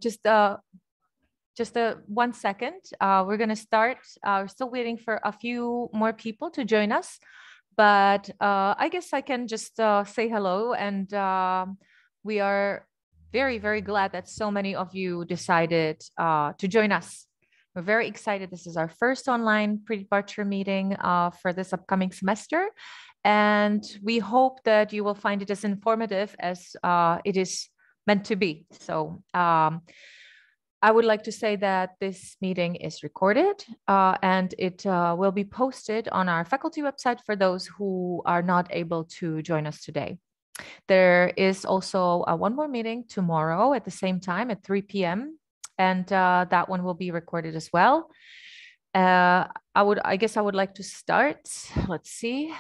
Just 1 second. We're going to start. We're still waiting for a few more people to join us, but I guess I can just say hello. And we are very, very glad that so many of you decided to join us. We're very excited. This is our first online pre-departure meeting for this upcoming semester. And we hope that you will find it as informative as it is meant to be. So I would like to say that this meeting is recorded and it will be posted on our faculty website for those who are not able to join us today. There is also one more meeting tomorrow at the same time at 3 p.m. and that one will be recorded as well. I guess I would like to start. Let's see.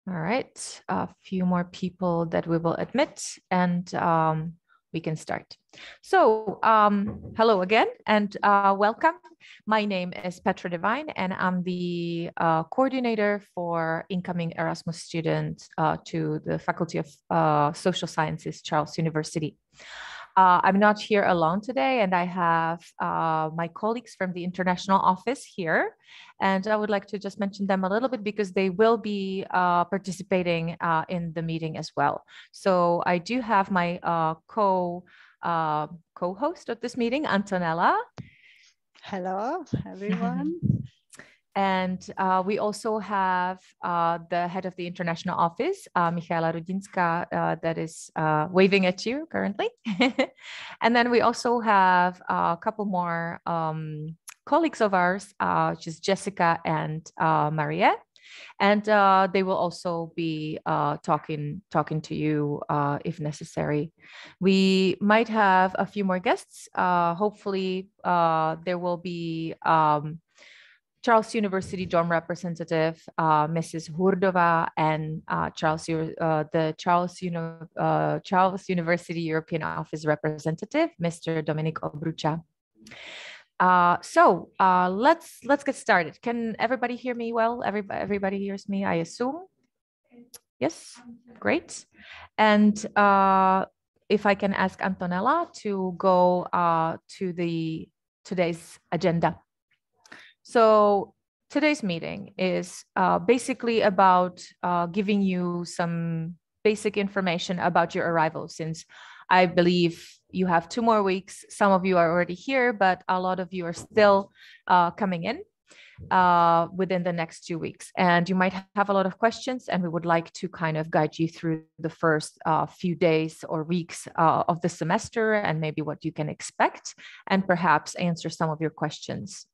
All right, a few more people that we will admit and we can start. So hello again and welcome. My name is Petra Devine and I'm the coordinator for incoming Erasmus students to the Faculty of Social Sciences, Charles University. I'm not here alone today and I have my colleagues from the international office here. And I would like to just mention them a little bit because they will be participating in the meeting as well. So I do have my co-host of this meeting, Antonella. Hello, everyone. And we also have the head of the international office, Michaela Rudinska, that is waving at you currently. And then we also have a couple more colleagues of ours, which is Jessica and Maria. And they will also be talking to you if necessary. We might have a few more guests. Hopefully, there will be Charles University dorm representative, Mrs. Hurdova, and the Charles University European Office representative, Mr. Dominik Obrucha. So let's get started. Can everybody hear me well? Everybody hears me, I assume? Yes, great. And if I can ask Antonella to go to today's agenda. So today's meeting is basically about giving you some basic information about your arrival, since I believe you have 2 more weeks. Some of you are already here, but a lot of you are still coming in within the next 2 weeks. And you might have a lot of questions, and we would like to kind of guide you through the first few days or weeks of the semester and maybe what you can expect, and perhaps answer some of your questions.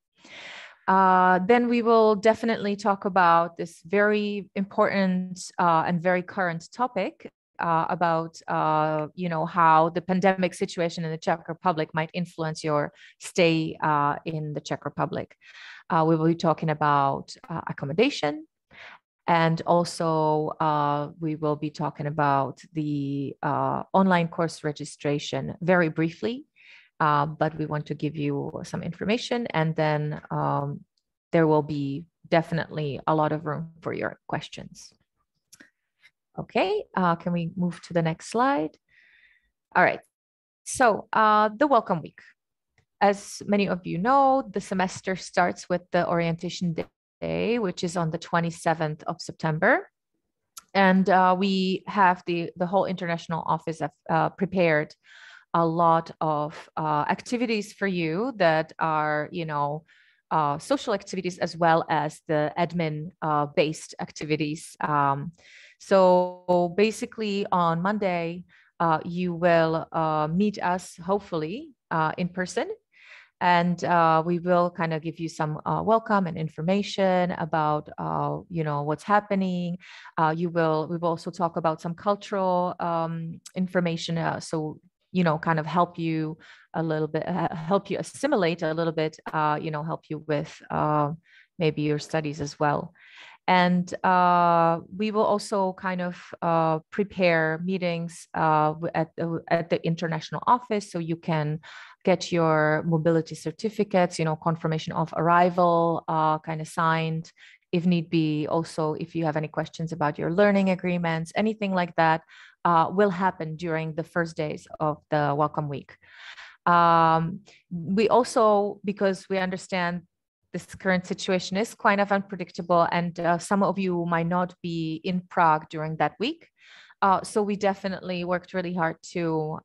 Then we will definitely talk about this very important and very current topic about, how the pandemic situation in the Czech Republic might influence your stay in the Czech Republic. We will be talking about accommodation, and also we will be talking about the online course registration very briefly. But we want to give you some information, and then there will be definitely a lot of room for your questions. Okay, can we move to the next slide? All right, so the welcome week. As many of you know, the semester starts with the orientation day, which is on the 27th of September. And we have the whole international office prepared a lot of activities for you that are, social activities as well as the admin based activities. So basically on Monday, you will meet us hopefully in person. And we will kind of give you some welcome and information about, what's happening. We will also talk about some cultural information. So kind of help you a little bit, help you assimilate a little bit, help you with maybe your studies as well. And we will also kind of prepare meetings at the international office, so you can get your mobility certificates, confirmation of arrival kind of signed. If need be, also, if you have any questions about your learning agreements, anything like that, will happen during the first days of the Welcome Week. We also, because we understand this current situation is kind of unpredictable, and some of you might not be in Prague during that week. So we definitely worked really hard to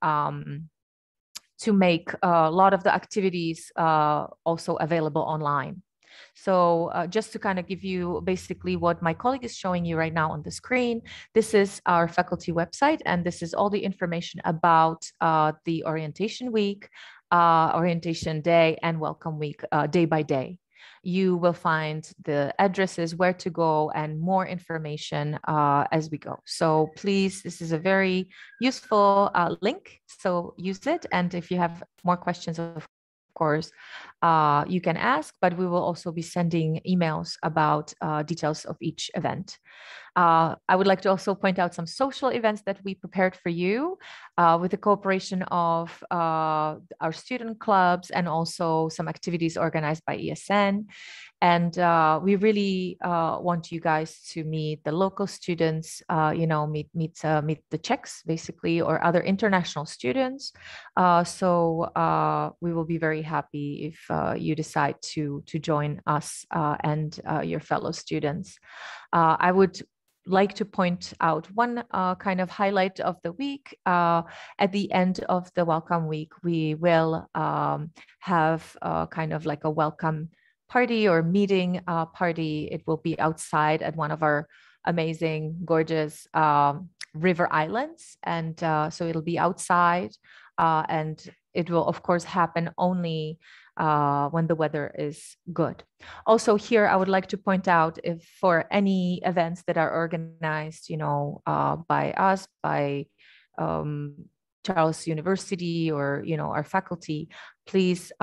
make a lot of the activities also available online. So just to kind of give you basically what my colleague is showing you right now on the screen, this is our faculty website, and this is all the information about the orientation week, orientation day, and welcome week day by day. You will find the addresses, where to go, and more information as we go. So please, this is a very useful link, so use it. And if you have more questions, of course, you can ask, but we will also be sending emails about details of each event. I would like to also point out some social events that we prepared for you with the cooperation of our student clubs, and also some activities organized by ESN. And we really want you guys to meet the local students, meet the Czechs basically, or other international students. So we will be very happy if you decide to join us and your fellow students. I would like to point out one kind of highlight of the week. At the end of the Welcome Week, we will have kind of like a welcome party or meeting party. It will be outside at one of our amazing, gorgeous river islands. And so it'll be outside, and it will, of course, happen only when the weather is good. Also here, I would like to point out, if for any events that are organized, by us, by Charles University, or, our faculty, please,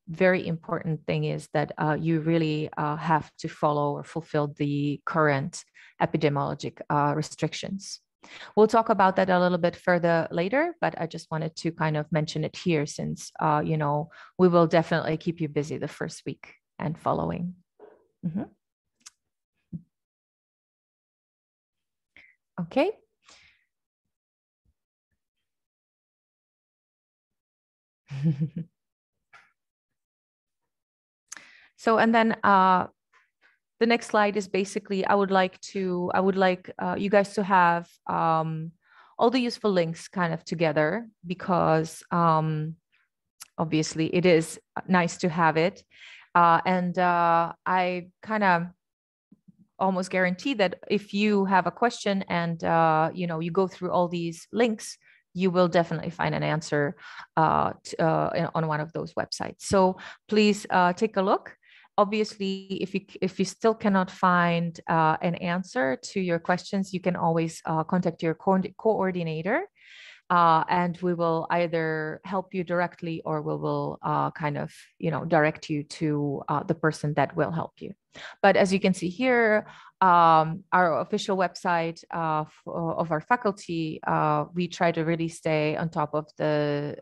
very important thing is that you really have to follow or fulfill the current epidemiologic restrictions. We'll talk about that a little bit further later, but I just wanted to kind of mention it here, since, we will definitely keep you busy the first week and following. Mm-hmm. Okay. So, and then the next slide is basically, I would like you guys to have all the useful links kind of together, because obviously it is nice to have it. And I kind of almost guarantee that if you have a question and you go through all these links, you will definitely find an answer on one of those websites. So please take a look. Obviously, if you still cannot find an answer to your questions, you can always contact your coordinator, and we will either help you directly, or we will kind of direct you to the person that will help you. But as you can see here, our official website of our faculty, we try to really stay on top of the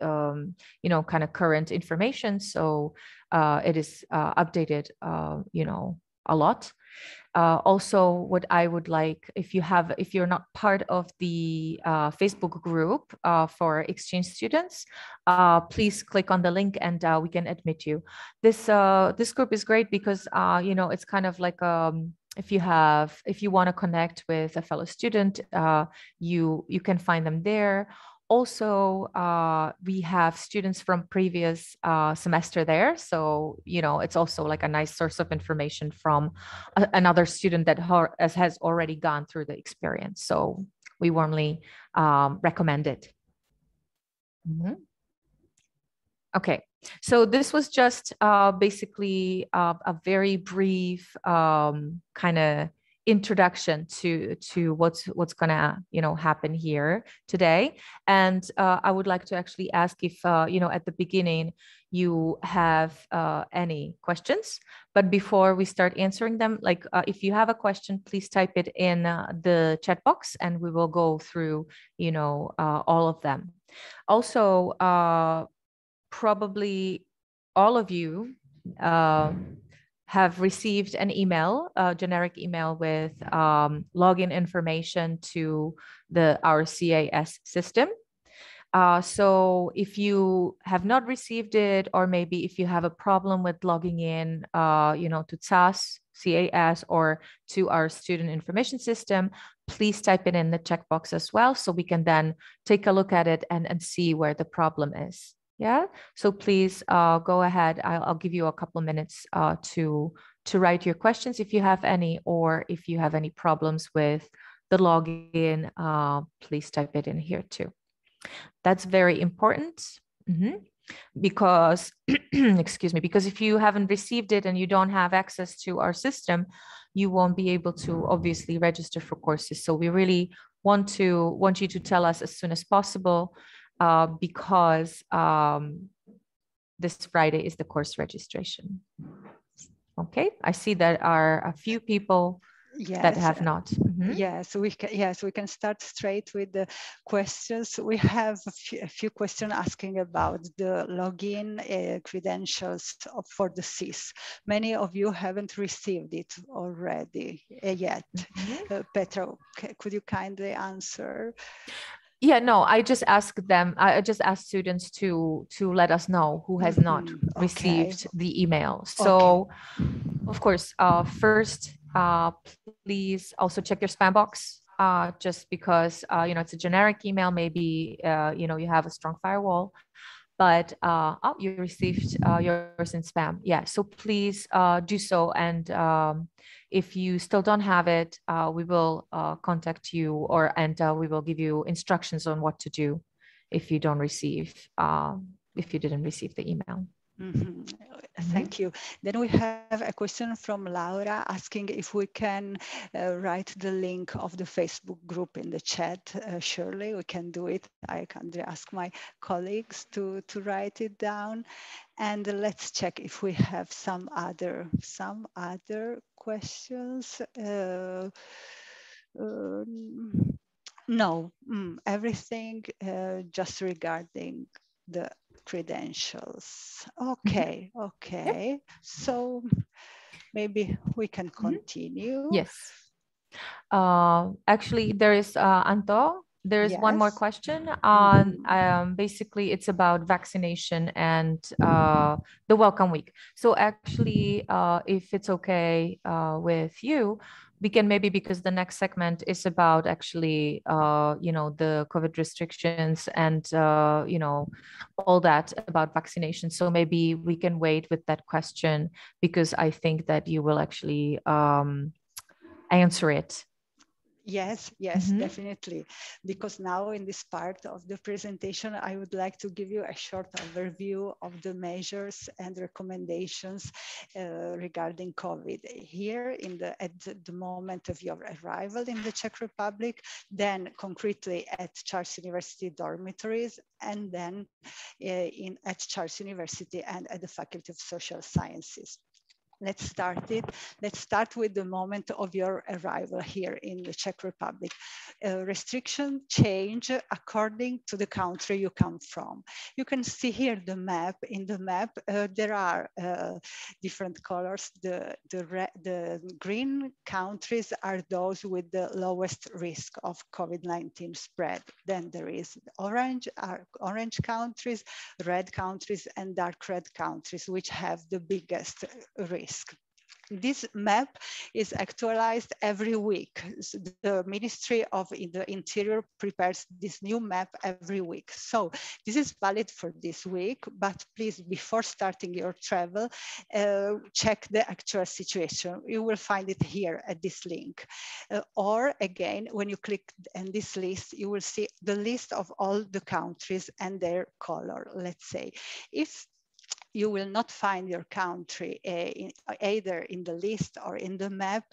kind of current information. So it is updated a lot. Also, what I would like, if you're not part of the Facebook group for exchange students, please click on the link and we can admit you. This group is great because it's kind of like if you want to connect with a fellow student, you can find them there. Also, we have students from previous semester there. So, it's also like a nice source of information from another student that has already gone through the experience. So we warmly recommend it. Mm-hmm. Okay, so this was just basically a very brief kind of introduction to what's gonna happen here today. And I would like to actually ask if at the beginning you have any questions. But before we start answering them, like if you have a question, please type it in the chat box and we will go through all of them. Also, probably all of you have received an email, a generic email with login information to our CAS system. So if you have not received it, or maybe if you have a problem with logging in, to CAS, or to our student information system, please type it in the checkbox as well, so we can then take a look at it and see where the problem is. Yeah. So please go ahead. I'll give you a couple of minutes to write your questions if you have any, or if you have any problems with the login, please type it in here too. That's very important. Because, excuse me, because if you haven't received it and you don't have access to our system, you won't be able to obviously register for courses. So we really want you to tell us as soon as possible, because this Friday is the course registration. Okay, I see that are a few people that have not. Yes, we can start straight with the questions. We have a few questions asking about the login credentials for the CIS. Many of you haven't received it already yet. Petra, could you kindly answer? Yeah, no, I just ask students to let us know who has not received the email. So of course, first, please also check your spam box, just because it's a generic email. Maybe you have a strong firewall, but you received yours in spam. Yeah, so please do so. And if you still don't have it, we will contact you, and we will give you instructions on what to do if you didn't receive the email. Thank you. Then we have a question from Laura asking if we can write the link of the Facebook group in the chat. Surely we can do it. I can ask my colleagues to write it down. And let's check if we have some other questions. No, everything just regarding the credentials. Okay. Yep. So maybe we can continue. Yes. Actually, there is Anto. There is one more question on basically it's about vaccination and the welcome week. So actually, if it's okay with you, we can maybe, because the next segment is about actually the COVID restrictions and all that about vaccination. So maybe we can wait with that question, because I think that you will actually answer it. Yes, definitely. Because now in this part of the presentation, I would like to give you a short overview of the measures and recommendations regarding COVID here at the moment of your arrival in the Czech Republic, then concretely at Charles University dormitories, and then at Charles University and at the Faculty of Social Sciences. Let's start with the moment of your arrival here in the Czech Republic. Restriction change according to the country you come from. You can see here the map. In the map, there are different colors. The green countries are those with the lowest risk of COVID-19 spread. Then there is orange countries, red countries, and dark red countries, which have the biggest risk. This map is actualized every week. The Ministry of the Interior prepares this new map every week. So this is valid for this week, but please, before starting your travel, check the actual situation. You will find it here at this link. Or again, when you click on this list, you will see the list of all the countries and their color, let's say. If you will not find your country either in the list or in the map,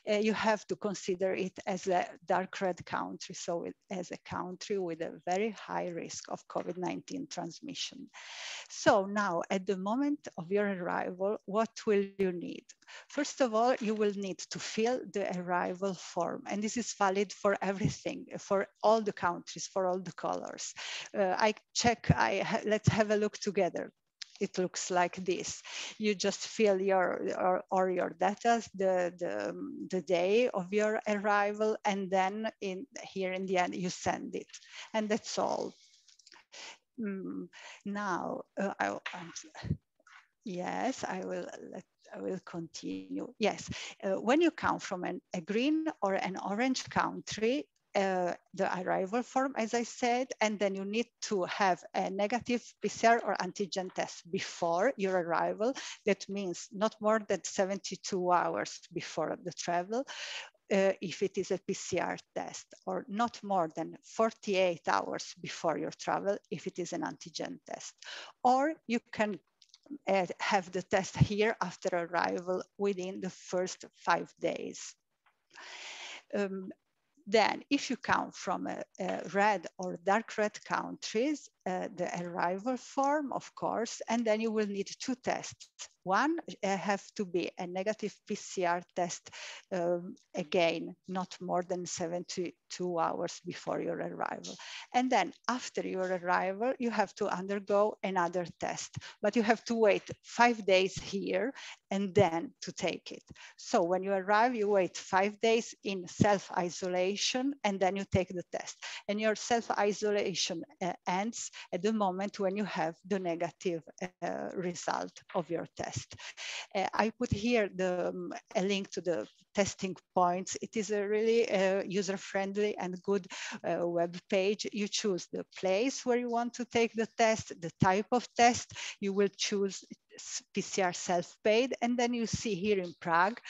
you have to consider it as a dark red country, so as a country with a very high risk of COVID-19 transmission. So now, at the moment of your arrival, what will you need? First of all, you will need to fill the arrival form, and this is valid for everything, for all the countries, for all the colors. Let's have a look together. it looks like this. You just fill your data, the day of your arrival, and then here in the end you send it, and that's all. Now, yes, I will continue. Yes, when you come from a green or an orange country, the arrival form, as I said, and then you need to have a negative PCR or antigen test before your arrival. That means not more than 72 hours before the travel. If it is a PCR test, or not more than 48 hours before your travel if it is an antigen test. Or you can have the test here after arrival within the first 5 days. Then if you come from a red or dark red countries, the arrival form, of course, and then you will need 2 tests. One have to be a negative PCR test, again, not more than 72 hours before your arrival. And then after your arrival, you have to undergo another test, but you have to wait 5 days here and then to take it. So when you arrive, you wait 5 days in self-isolation, and then you take the test. And your self-isolation ends at the moment when you have the negative result of your test. I put here a link to the testing points. It is a really user-friendly and good web page. You choose the place where you want to take the test, the type of test. You will choose PCR self-paid, and then you see here in Prague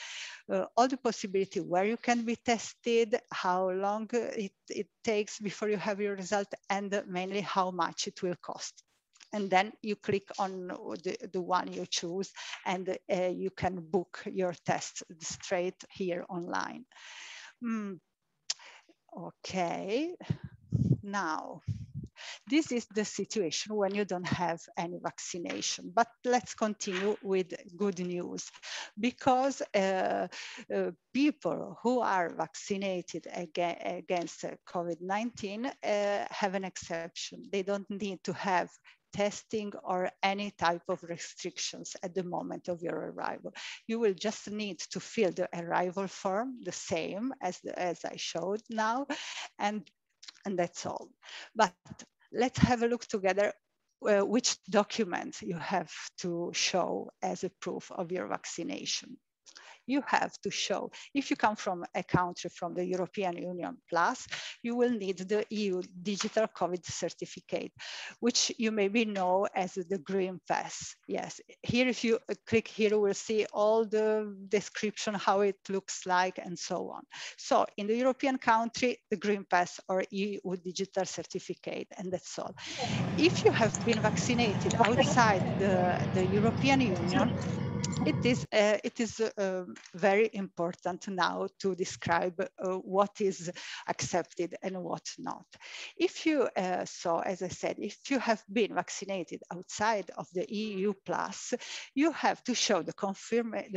all the possibility where you can be tested, how long it takes before you have your result, and mainly how much it will cost. And then you click on the one you choose, and you can book your test straight here online. Okay, now, this is the situation when you don't have any vaccination. But let's continue with good news, because people who are vaccinated against COVID-19 have an exception. They don't need to have testing or any type of restrictions at the moment of your arrival. You will just need to fill the arrival form, the same as I showed now, and that's all. But let's have a look together which documents you have to show as a proof of your vaccination. You have to show, if you come from a country from the European Union Plus, you will need the EU digital COVID certificate, which you maybe know as the Green Pass. Yes, here if you click here, you will see all the description, how it looks like and so on. So in the European country, the Green Pass or EU digital certificate, and that's all. If you have been vaccinated outside the European Union, it is very important now to describe what is accepted and what not. If you, so as I said, if you have been vaccinated outside of the EU plus, you have to show the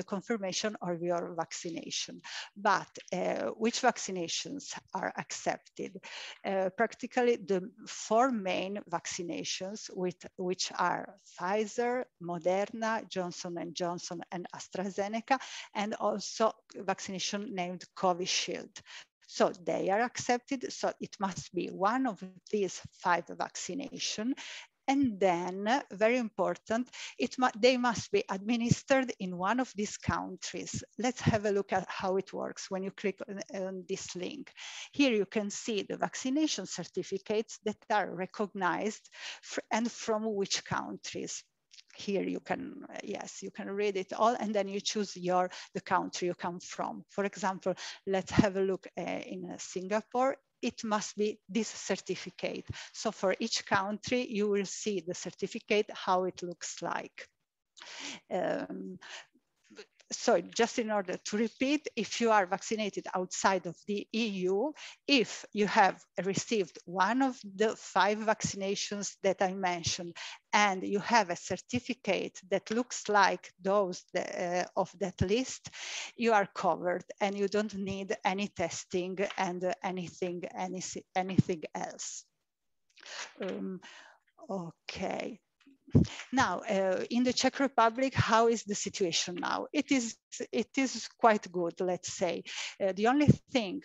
confirmation of your vaccination. But which vaccinations are accepted? Practically the 4 main vaccinations, which are Pfizer, Moderna, Johnson & Johnson, and AstraZeneca, and also vaccination named Covishield. So they are accepted. So it must be one of these 5 vaccinations. And then, very important, they must be administered in one of these countries. Let's have a look at how it works when you click on this link. Here you can see the vaccination certificates that are recognized and from which countries. Here you can, yes, you can read it all, and then you choose the country you come from. For example, let's have a look in Singapore. It must be this certificate. So for each country, you will see the certificate, how it looks like. So just in order to repeat, if you are vaccinated outside of the EU, if you have received one of the 5 vaccinations that I mentioned, and you have a certificate that looks like those of that list, you are covered and you don't need any testing and anything else. Okay. Now, in the Czech Republic, how is the situation now? It is quite good, let's say. The only thing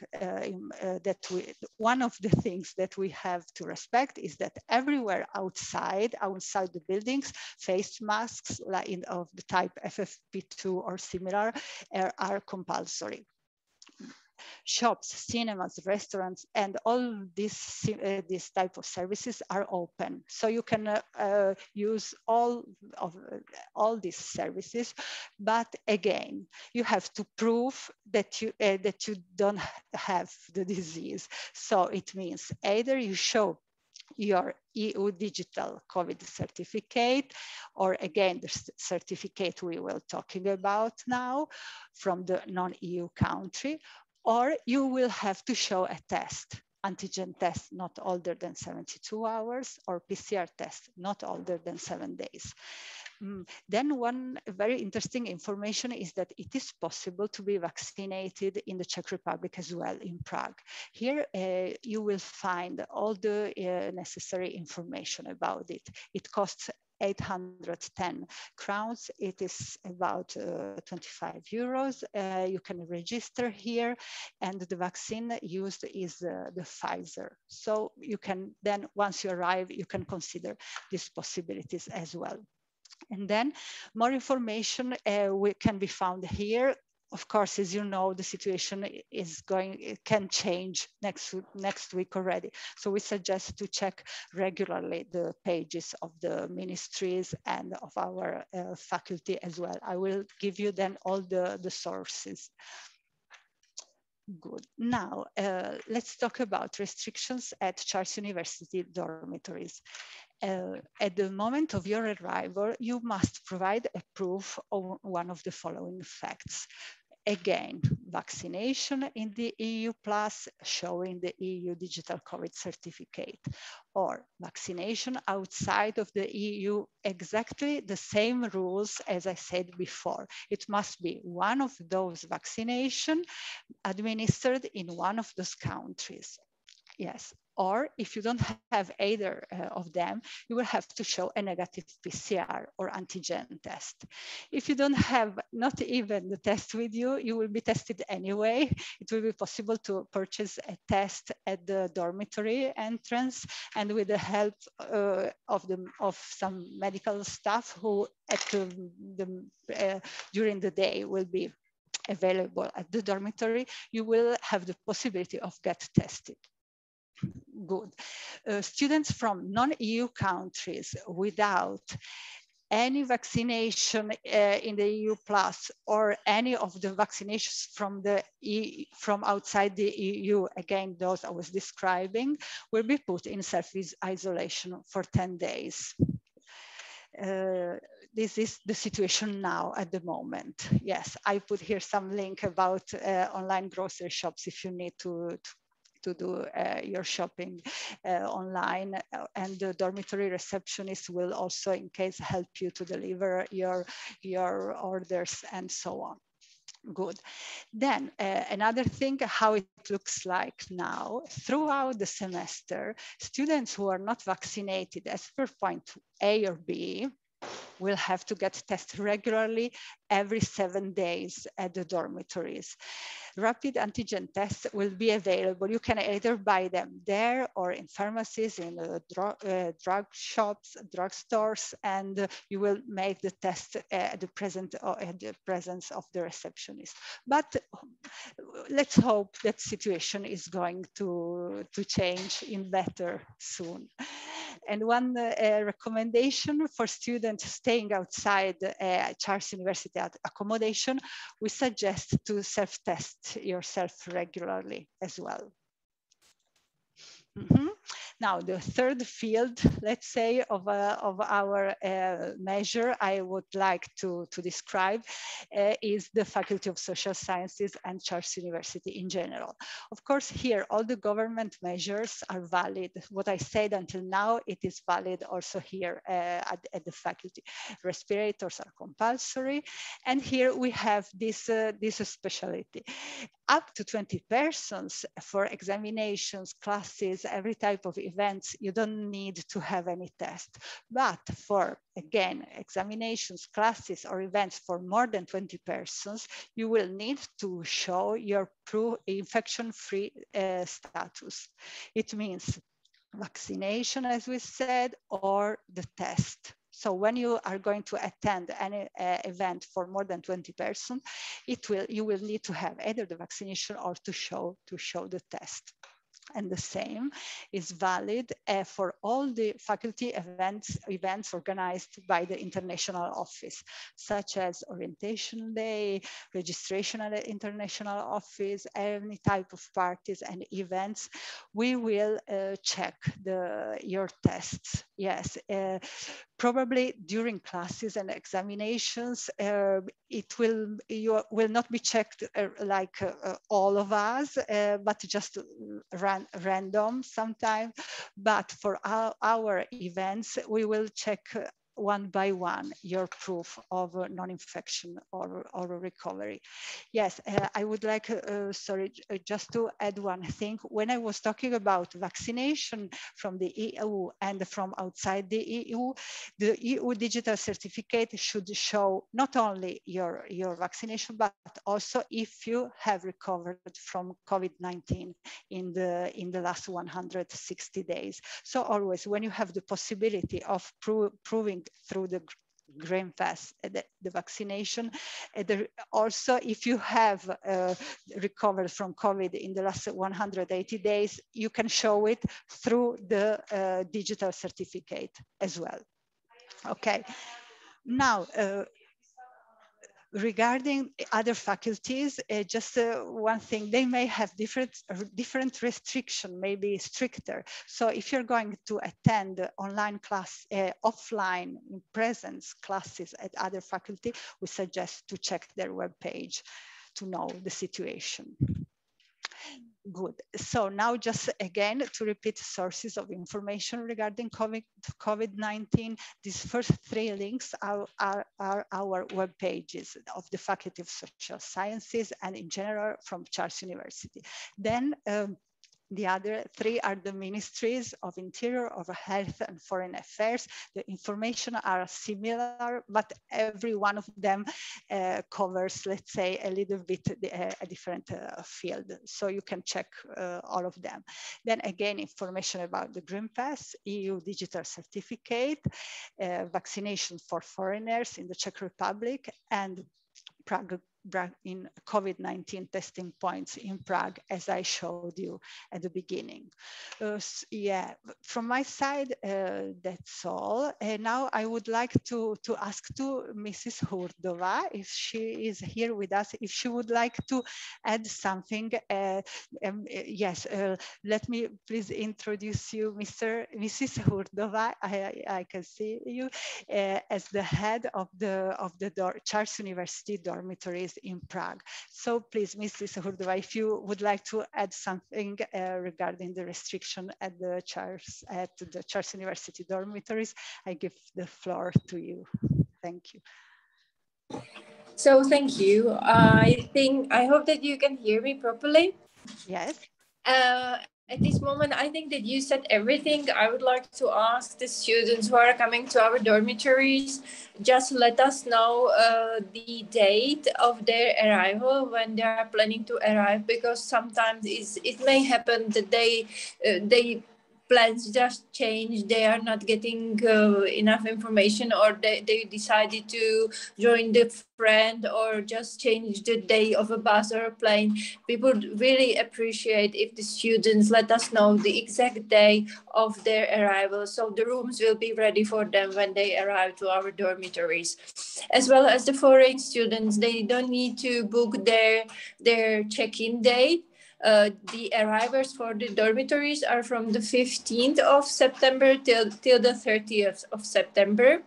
one of the things that we have to respect is that everywhere outside the buildings, face masks like of the type FFP2 or similar are compulsory. Shops, cinemas, restaurants, and all this type of services are open. So you can use all these services, but again, you have to prove that you don't have the disease. So it means either you show your EU digital COVID certificate, or again, the certificate we were talking about now from the non-EU country, or you will have to show a test, antigen test not older than 72 hours, or PCR test not older than 7 days. Then one very interesting information is that it is possible to be vaccinated in the Czech Republic as well, in Prague. Here you will find all the necessary information about it. It costs 810 crowns. It is about 25 euros. You can register here, and the vaccine used is the Pfizer. So you can then, once you arrive, you can consider these possibilities as well. And then more information can be found here. Of course, as you know, the situation it can change next week already. So we suggest to check regularly the pages of the ministries and of our faculty as well. I will give you then all the sources. Good. Now, let's talk about restrictions at Charles University dormitories. At the moment of your arrival, you must provide a proof of one of the following facts. Again, vaccination in the EU plus, showing the EU digital COVID certificate, or vaccination outside of the EU, exactly the same rules as I said before. It must be one of those vaccinations administered in one of those countries. Yes, or if you don't have either of them, you will have to show a negative PCR or antigen test. If you don't have not even the test with you, you will be tested anyway. It will be possible to purchase a test at the dormitory entrance, and with the help of some medical staff who during the day will be available at the dormitory, you will have the possibility of get tested. Good. Students from non-EU countries without any vaccination in the EU plus, or any of the vaccinations from outside the EU, again, those I was describing, will be put in self-isolation for 10 days. This is the situation now at the moment. Yes, I put here some link about online grocery shops if you need to do your shopping online, and the dormitory receptionist will also, in case, help you to deliver your orders and so on. Good. Then another thing, how it looks like now. Throughout the semester, students who are not vaccinated as per point A or B will have to get tested regularly every 7 days at the dormitories. Rapid antigen tests will be available. You can either buy them there or in pharmacies, in drug shops, drug stores, and you will make the test at the presence of the receptionist. But let's hope that situation is going to change in better soon. And one recommendation for students staying outside Charles University accommodation, we suggest to self-test yourself regularly as well. Now, the third field, let's say, of our measure I would like to describe is the Faculty of Social Sciences and Charles University in general. Of course, here, all the government measures are valid. What I said until now, it is valid also here at the faculty. Respirators are compulsory. And here we have this specialty. Up to 20 persons for examinations, classes, every type of events, you don't need to have any test. But for, again, examinations, classes, or events for more than 20 persons, you will need to show your infection-free status. It means vaccination, as we said, or the test. So when you are going to attend any event for more than 20 persons, you will need to have either the vaccination or to show the test. And the same is valid for all the faculty events organized by the international office, such as orientation day, registration at the international office, any type of parties and events. We will check your tests. Yes. Probably during classes and examinations, you will not be checked like all of us, but just random sometimes. But for our events, we will check one by one your proof of non-infection or recovery. Yes, I would like, sorry, just to add one thing. When I was talking about vaccination from the EU and from outside the EU digital certificate should show not only your vaccination, but also if you have recovered from COVID-19 in the last 160 days. So always when you have the possibility of proving through the green pass, the vaccination. Also, if you have recovered from COVID in the last 180 days, you can show it through the digital certificate as well. Okay. Now, regarding other faculties, just one thing, they may have different restriction, maybe stricter. So if you're going to attend online class, offline in presence classes at other faculty, we suggest to check their webpage to know the situation. Good. So now just again to repeat sources of information regarding COVID-19, these first three links are our web pages of the Faculty of Social Sciences and in general from Charles University. Then the other three are the ministries of Interior, of Health and Foreign Affairs. The information are similar, but every one of them covers, let's say, a little bit a different field. So you can check all of them. Then again, information about the Green Pass, EU digital certificate, vaccination for foreigners in the Czech Republic, and Prague in COVID-19 testing points in Prague, as I showed you at the beginning. Yeah, from my side, that's all. And now I would like to ask to Mrs. Hurdova, if she is here with us, if she would like to add something. Yes, let me please introduce you, Mrs. Hurdova. I can see you as the head of the Charles University Dormitories in Prague. So please, Mrs. Hurdova, if you would like to add something regarding the restriction at the Charles University Dormitories, I give the floor to you. Thank you. So thank you. I hope that you can hear me properly. Yes. At this moment, I think that you said everything. I would like to ask the students who are coming to our dormitories, just let us know the date of their arrival, when they are planning to arrive, because sometimes it may happen that they plans just change, they are not getting enough information, or they decided to join the friend or just change the day of a bus or a plane. We would really appreciate if the students let us know the exact day of their arrival, so the rooms will be ready for them when they arrive to our dormitories. As well as the foreign students, they don't need to book their check-in date. The arrivals for the dormitories are from the 15th of September till the 30th of September.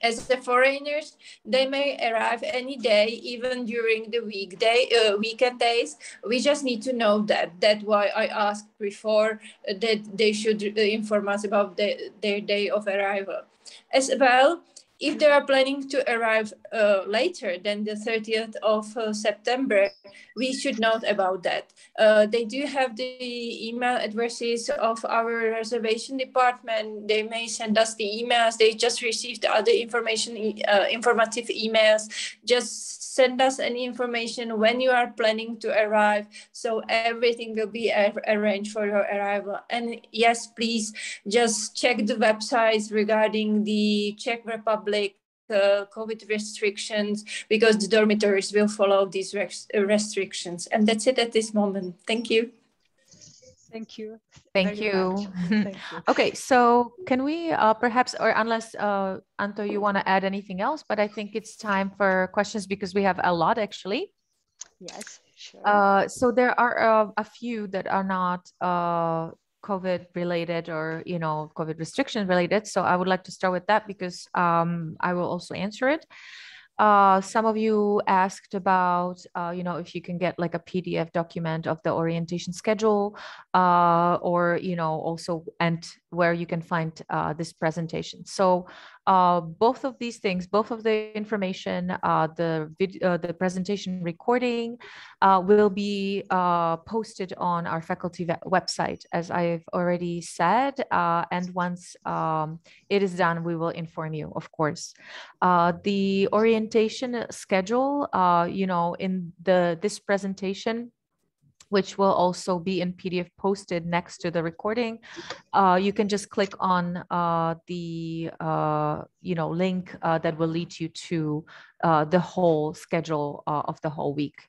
As the foreigners, they may arrive any day, even during the weekend days. We just need to know that. That's why I asked before that they should inform us about their day of arrival. As well, if they are planning to arrive later than the 30th of September, we should note about that. They do have the email addresses of our reservation department. They may send us the emails. They just received other informative emails. Just send us any information when you are planning to arrive. So everything will be arranged for your arrival. And yes, please just check the websites regarding the Czech Republic COVID restrictions, because the dormitories will follow these restrictions. And that's it at this moment. Thank you. Thank you. Thank you. Thank you. Okay, so can we perhaps, or unless Anto, you want to add anything else, but I think it's time for questions because we have a lot actually. Yes, sure. So there are a few that are not COVID related or, you know, COVID restriction related. So I would like to start with that because I will also answer it. Some of you asked about, you know, if you can get like a PDF document of the orientation schedule, or, you know, also, and where you can find this presentation. So both of these things, both of the information, the presentation recording will be posted on our faculty website, as I've already said. And once it is done, we will inform you, of course. The orientation schedule, you know, in this presentation, which will also be in PDF posted next to the recording. You can just click on the you know, link that will lead you to the whole schedule of the whole week.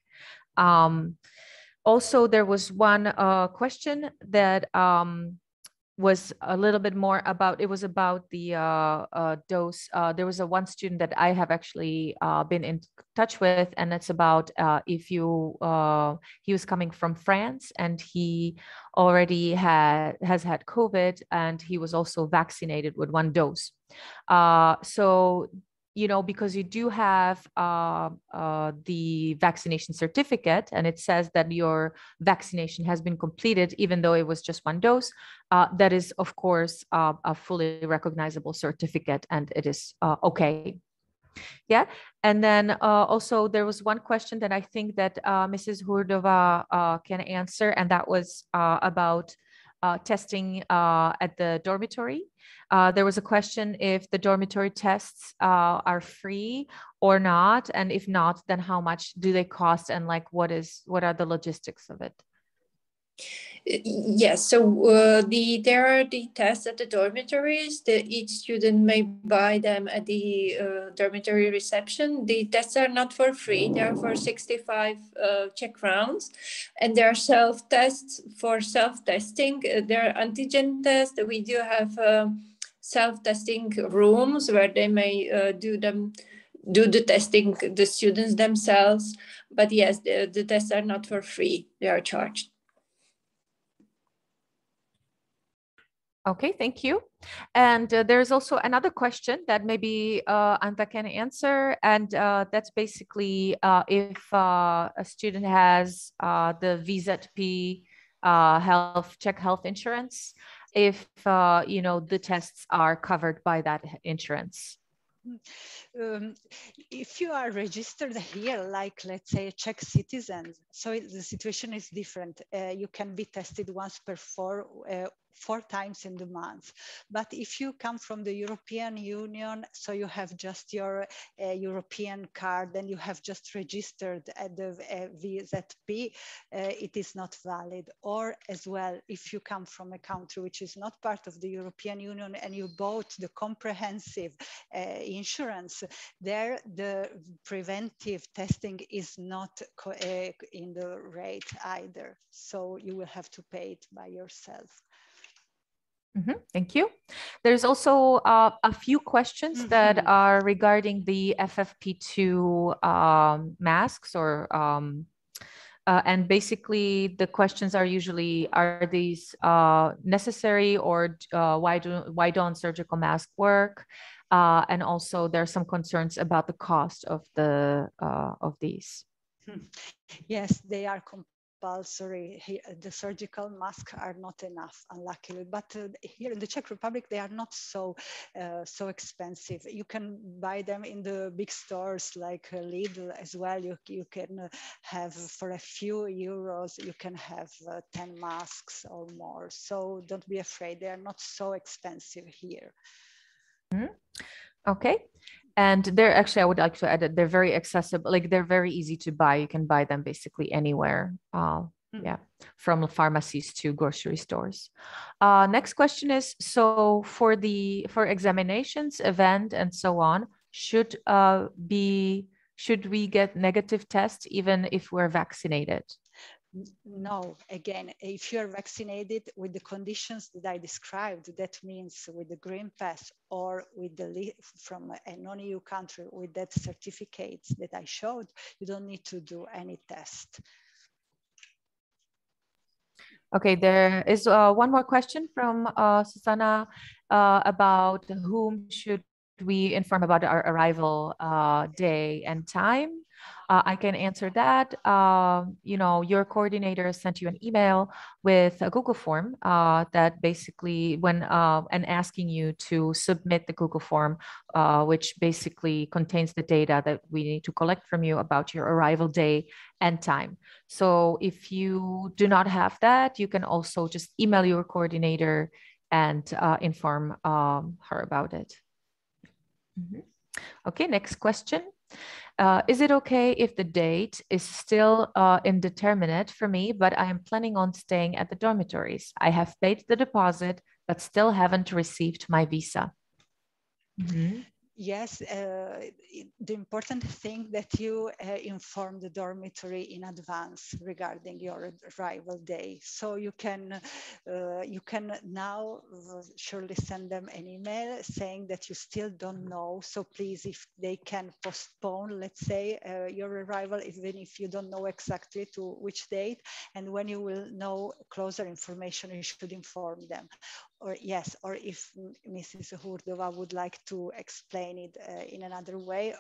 Also, there was one question that was a little bit more about, it was about the dose. There was one student that I have actually been in touch with, and it's about if you, he was coming from France and he already has had COVID, and he was also vaccinated with 1 dose. So, you know, because you do have the vaccination certificate, and it says that your vaccination has been completed, even though it was just 1 dose, that is, of course, a fully recognizable certificate, and it is okay. Yeah. And then also there was one question that I think that Mrs. Hurdova can answer, and that was about testing at the dormitory. There was a question if the dormitory tests are free or not, and if not, then how much do they cost, and like what are the logistics of it? Yes, so there are the tests at the dormitories. Each student may buy them at the dormitory reception. The tests are not for free. They are for 65 Czech crowns, and there are self-tests for self-testing. There are antigen tests. We do have self-testing rooms where they may do the testing, the students themselves. But yes, the tests are not for free. They are charged. Okay, thank you. And there's also another question that maybe Anta can answer, and that's basically if a student has the VZP Czech health insurance, if you know, the tests are covered by that insurance. If you are registered here, like let's say a Czech citizen, so the situation is different. You can be tested once per 4 times in the month. But if you come from the European Union, so you have just your European card and you have just registered at the VZP, it is not valid. Or as well, if you come from a country which is not part of the European Union and you bought the comprehensive insurance, there the preventive testing is not in the rate either. So you will have to pay it by yourself. Thank you. There's also a few questions that are regarding the FFP2 masks, or and basically the questions are usually, are these necessary, or why don't surgical masks work? And also there are some concerns about the cost of these. Yes, they are compulsory. The surgical masks are not enough, unluckily. But here in the Czech Republic, they are not so expensive. You can buy them in the big stores like Lidl as well. You can have for a few euros, you can have 10 masks or more. So don't be afraid. They are not so expensive here. Okay. And they're actually, I would like to add that they're very accessible, like they're very easy to buy. You can buy them basically anywhere. Yeah, from pharmacies to grocery stores. Next question is, so for examinations, event, and so on, should we get negative tests even if we're vaccinated? No, again, if you're vaccinated with the conditions that I described, that means with the green pass or with from a non-EU country with that certificate that I showed, you don't need to do any test. Okay, there is one more question from Susanna about whom should we inform about our arrival day and time. I can answer that. Your coordinator sent you an email with a Google form that basically and asking you to submit the Google form, which basically contains the data that we need to collect from you about your arrival day and time. So if you do not have that, you can also just email your coordinator and inform her about it. Okay, next question. Is it okay if the date is still indeterminate for me, but I am planning on staying at the dormitories? I have paid the deposit, but still haven't received my visa. Yes, the important thing that you inform the dormitory in advance regarding your arrival day. So you can now surely send them an email saying that you still don't know. So please, if they can postpone, let's say, your arrival, even if you don't know exactly to which date, and when you will know closer information, you should inform them. Or yes, or if Mrs. Hurdova would like to explain it in another way,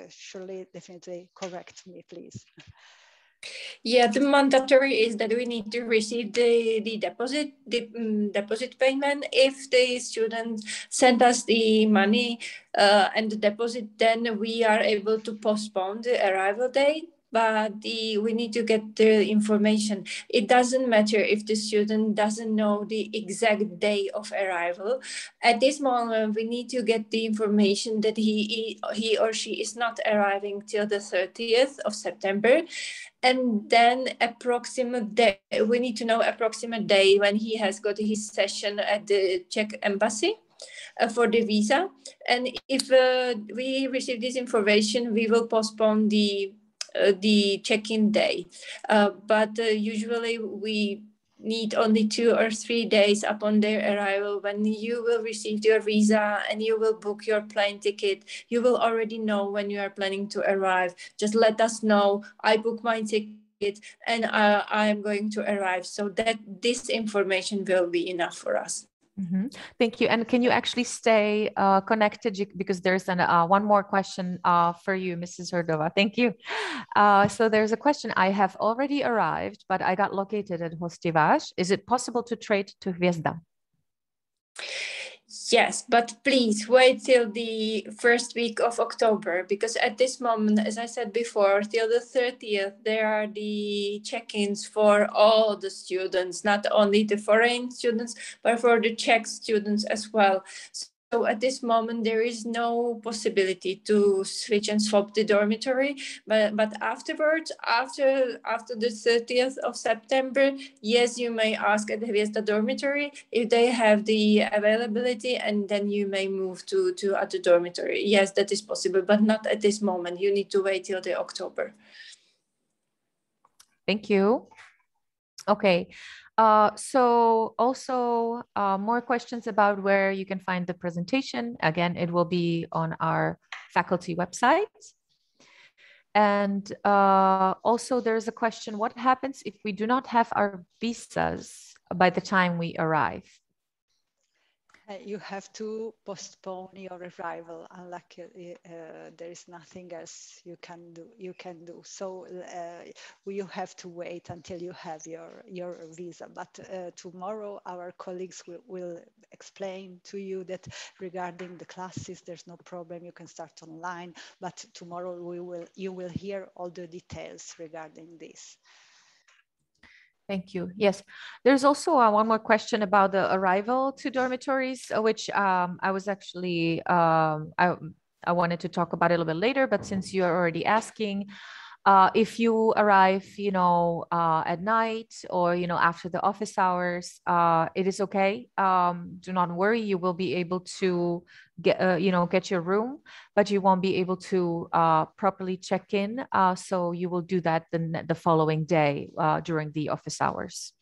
surely definitely correct me, please. Yeah, the mandatory is that we need to receive the deposit payment. If the student send us the money and the deposit, then we are able to postpone the arrival date. But we need to get the information. It doesn't matter if the student doesn't know the exact day of arrival. At this moment, we need to get the information that he or she is not arriving till the 30th of September. And then approximate day, we need to know approximate day when he has got his session at the Czech embassy for the visa. And if we receive this information, we will postpone the check-in day. But usually we need only 2 or 3 days upon their arrival. When you will receive your visa and you will book your plane ticket, you will already know when you are planning to arrive. Just let us know. I book my ticket and I am going to arrive, so that this information will be enough for us. Thank you. And can you actually stay connected? Because there's one more question for you, Mrs. Hurdova. Thank you. So there's a question. I have already arrived, but I got located at Hostivaš. Is it possible to trade to Hvězda? Yes, but please wait till the first week of October, because at this moment, as I said before, till the 30th, there are the check-ins for all the students, not only the foreign students, but for the Czech students as well. So at this moment, there is no possibility to switch and swap the dormitory. But afterwards, after the 30th of September, yes, you may ask at the Hvězda dormitory if they have the availability, and then you may move to other dormitory. Yes, that is possible, but not at this moment. You need to wait till the October. Thank you. Okay. So also more questions about where you can find the presentation. Again, it will be on our faculty website. And also there's a question, what happens if we do not have our visas by the time we arrive? You have to postpone your arrival. Unluckily, there is nothing else you can do. So you have to wait until you have your visa. But tomorrow, our colleagues will explain to you that regarding the classes, there's no problem. You can start online. But tomorrow, you will hear all the details regarding this. Thank you. Yes, there's also one more question about the arrival to dormitories, which I was actually, I wanted to talk about it a little bit later, but since you're already asking, if you arrive, at night or, after the office hours, it is okay. Do not worry, you will be able to get your room, but you won't be able to properly check in. So you will do that the following day during the office hours.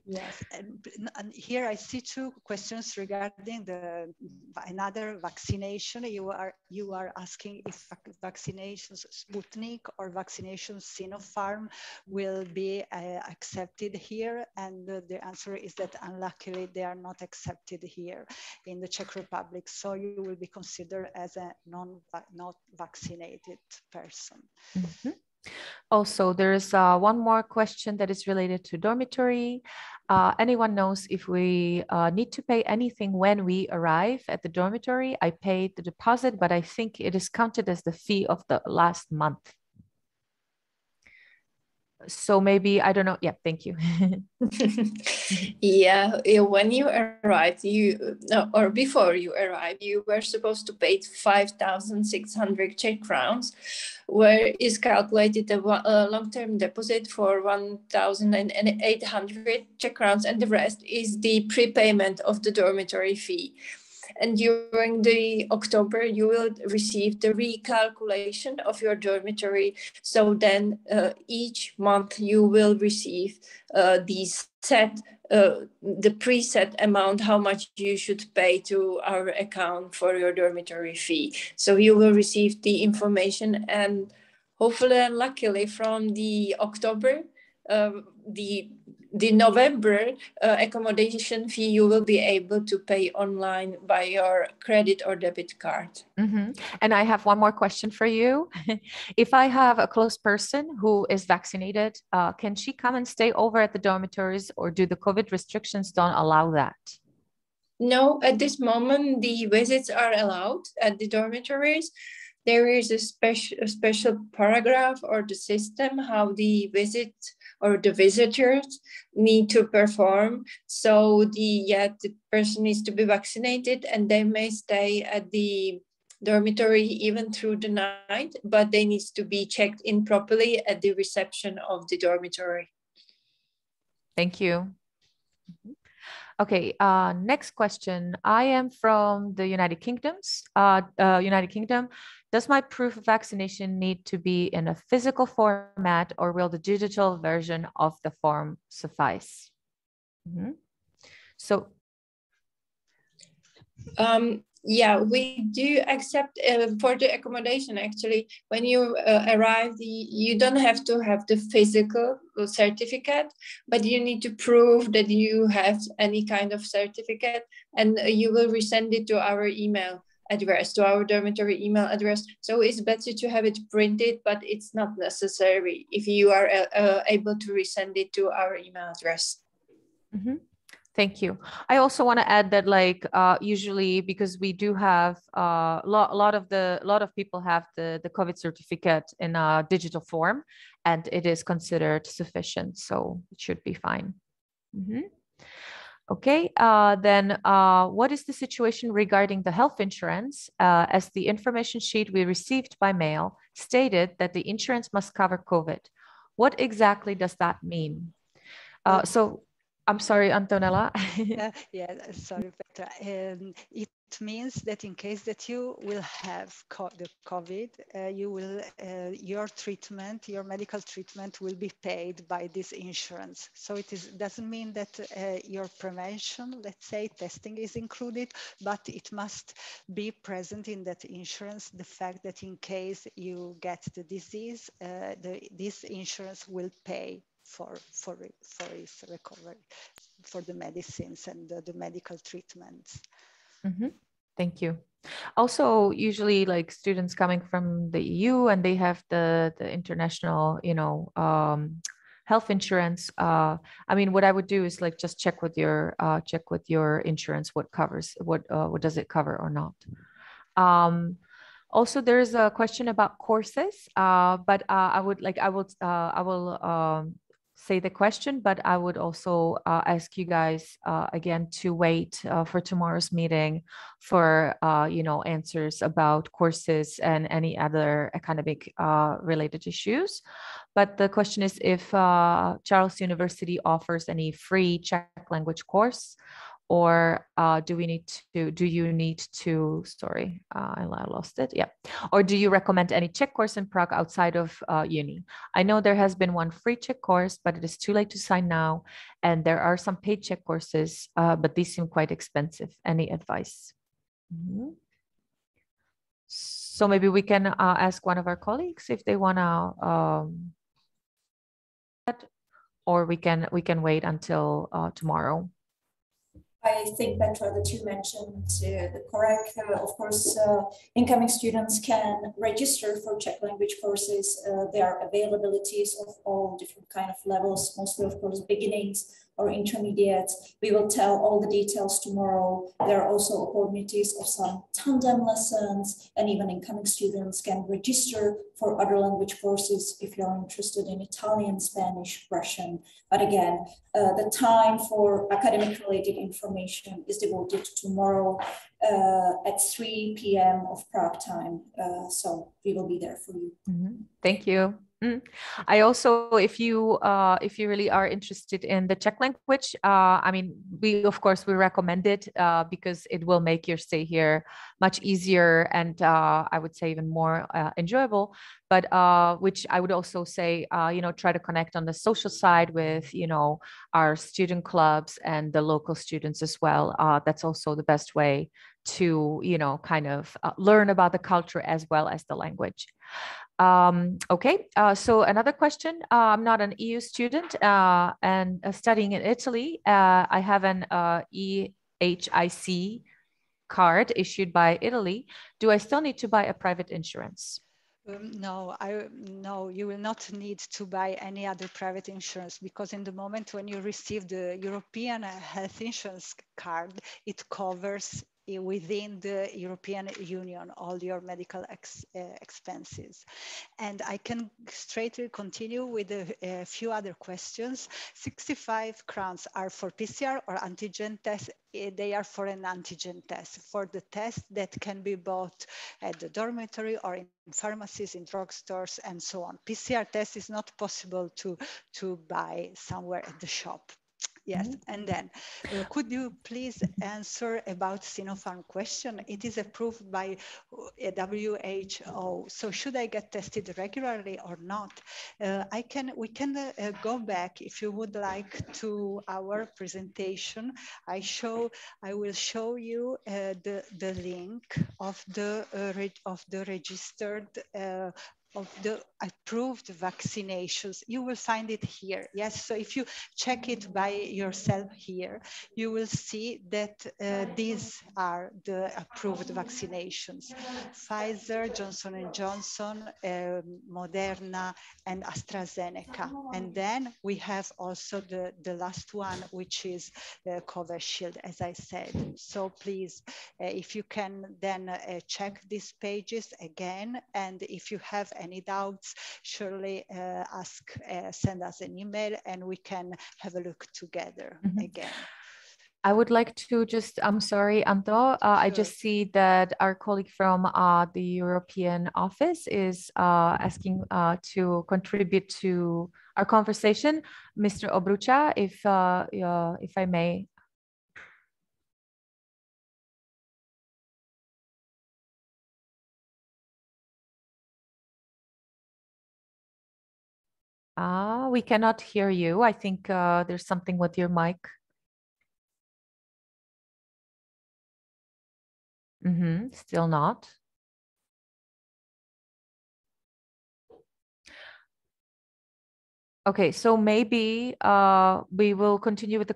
Yes, and here I see two questions regarding another vaccination. You are asking if vaccinations Sputnik or vaccinations Sinopharm will be accepted here, and the answer is that unluckily they are not accepted here in the Czech Republic. So you will be considered as a not vaccinated person. Also, there's one more question that is related to dormitory. Anyone knows if we need to pay anything when we arrive at the dormitory? I paid the deposit, but I think it is counted as the fee of the last month. So maybe, I don't know. Yeah, thank you. Yeah, when you arrived, or before you arrived, you were supposed to pay 5,600 Czech crowns, where is calculated a long-term deposit for 1,800 Czech crowns, and the rest is the prepayment of the dormitory fee. And during the October, you will receive the recalculation of your dormitory. So then each month you will receive the preset amount, how much you should pay to our account for your dormitory fee. So you will receive the information, and hopefully and luckily from the October, the November accommodation fee you will be able to pay online by your credit or debit card. And I have one more question for you. If I have a close person who is vaccinated, can she come and stay over at the dormitories, or do the COVID restrictions don't allow that? No, at this moment, the visits are allowed at the dormitories. There is a special paragraph or the system how the visit or the visitors need to perform. So the person needs to be vaccinated, and they may stay at the dormitory even through the night, but they need to be checked in properly at the reception of the dormitory. Thank you. Okay, next question. I am from the United Kingdom. Does my proof of vaccination need to be in a physical format, or will the digital version of the form suffice? So, yeah, we do accept for the accommodation. Actually, when you arrive, you don't have to have the physical certificate, but you need to prove that you have any kind of certificate, and you will resend it to our email address, to our dormitory email address. So it's better to have it printed, but it's not necessary if you are able to resend it to our email address. Thank you. I also want to add that, like, usually, because we do have a lot of people have the COVID certificate in a digital form, and it is considered sufficient, so it should be fine. Okay, then what is the situation regarding the health insurance? As the information sheet we received by mail stated that the insurance must cover COVID. What exactly does that mean? So I'm sorry, Antonella. Sorry, Petra. It means that in case that you will have the COVID, your medical treatment will be paid by this insurance. So it doesn't mean that your prevention, let's say, testing is included, but it must be present in that insurance, the fact that in case you get the disease, this insurance will pay for its recovery. for the medicines and the medical treatments. Thank you. Also, usually like students coming from the EU and they have the international, health insurance. I mean, what I would do is like just check with your insurance what covers, what does it cover or not. Also, there is a question about courses, but I will say the question, but I would also ask you guys again to wait for tomorrow's meeting for answers about courses and any other academic related issues. But the question is if Charles University offers any free Czech language course, or do you need to, sorry, I lost it. Yeah. Or do you recommend any Czech course in Prague outside of uni? I know there has been one free Czech course, but it is too late to sign now. And there are some paid Czech courses, but these seem quite expensive. Any advice? So maybe we can ask one of our colleagues if they want to, or we can wait until tomorrow. I think, Petra, that you mentioned the correct. Of course, incoming students can register for Czech language courses. There are availabilities of all different kind of levels, mostly, of course, beginnings or intermediates. We will tell all the details tomorrow. There are also opportunities of some tandem lessons, and even incoming students can register for other language courses if you're interested in Italian, Spanish, Russian. But again, the time for academic related information is devoted tomorrow at 3 p.m. of Prague time. So we will be there for you. Thank you. I also, if you really are interested in the Czech language, I mean, we recommend it because it will make your stay here much easier and I would say even more enjoyable. But which I would also say, try to connect on the social side with, our student clubs and the local students as well. That's also the best way to, kind of learn about the culture as well as the language. Okay, so another question. I'm not an EU student and studying in Italy. I have an EHIC card issued by Italy. Do I still need to buy a private insurance? No, you will not need to buy any other private insurance, because in the moment when you receive the European health insurance card, it covers within the European Union all your medical expenses. And I can straightly continue with a few other questions. 65 crowns are for PCR or antigen test. They are for an antigen test, for the test that can be bought at the dormitory or in pharmacies, in drugstores, and so on. PCR test is not possible to buy somewhere at the shop. Yes, and then could you please answer about Sinopharm question? It is approved by WHO. So should I get tested regularly or not? We can go back if you would like to our presentation. I will show you the link of the registered of the approved vaccinations. You will find it here. Yes, so if you check it by yourself here, you will see that these are the approved vaccinations: Pfizer, Johnson & Johnson, Moderna, and AstraZeneca. And then we have also the last one, which is Covishield, as I said. So please, if you can then check these pages again, and if you have any doubts, surely send us an email and we can have a look together again. I would like to I'm sorry, Anto, sure. I just see that our colleague from the European office is asking to contribute to our conversation. Mr. Obrucha, if I may. We cannot hear you. I think there's something with your mic. Still not. Okay, so maybe we will continue with the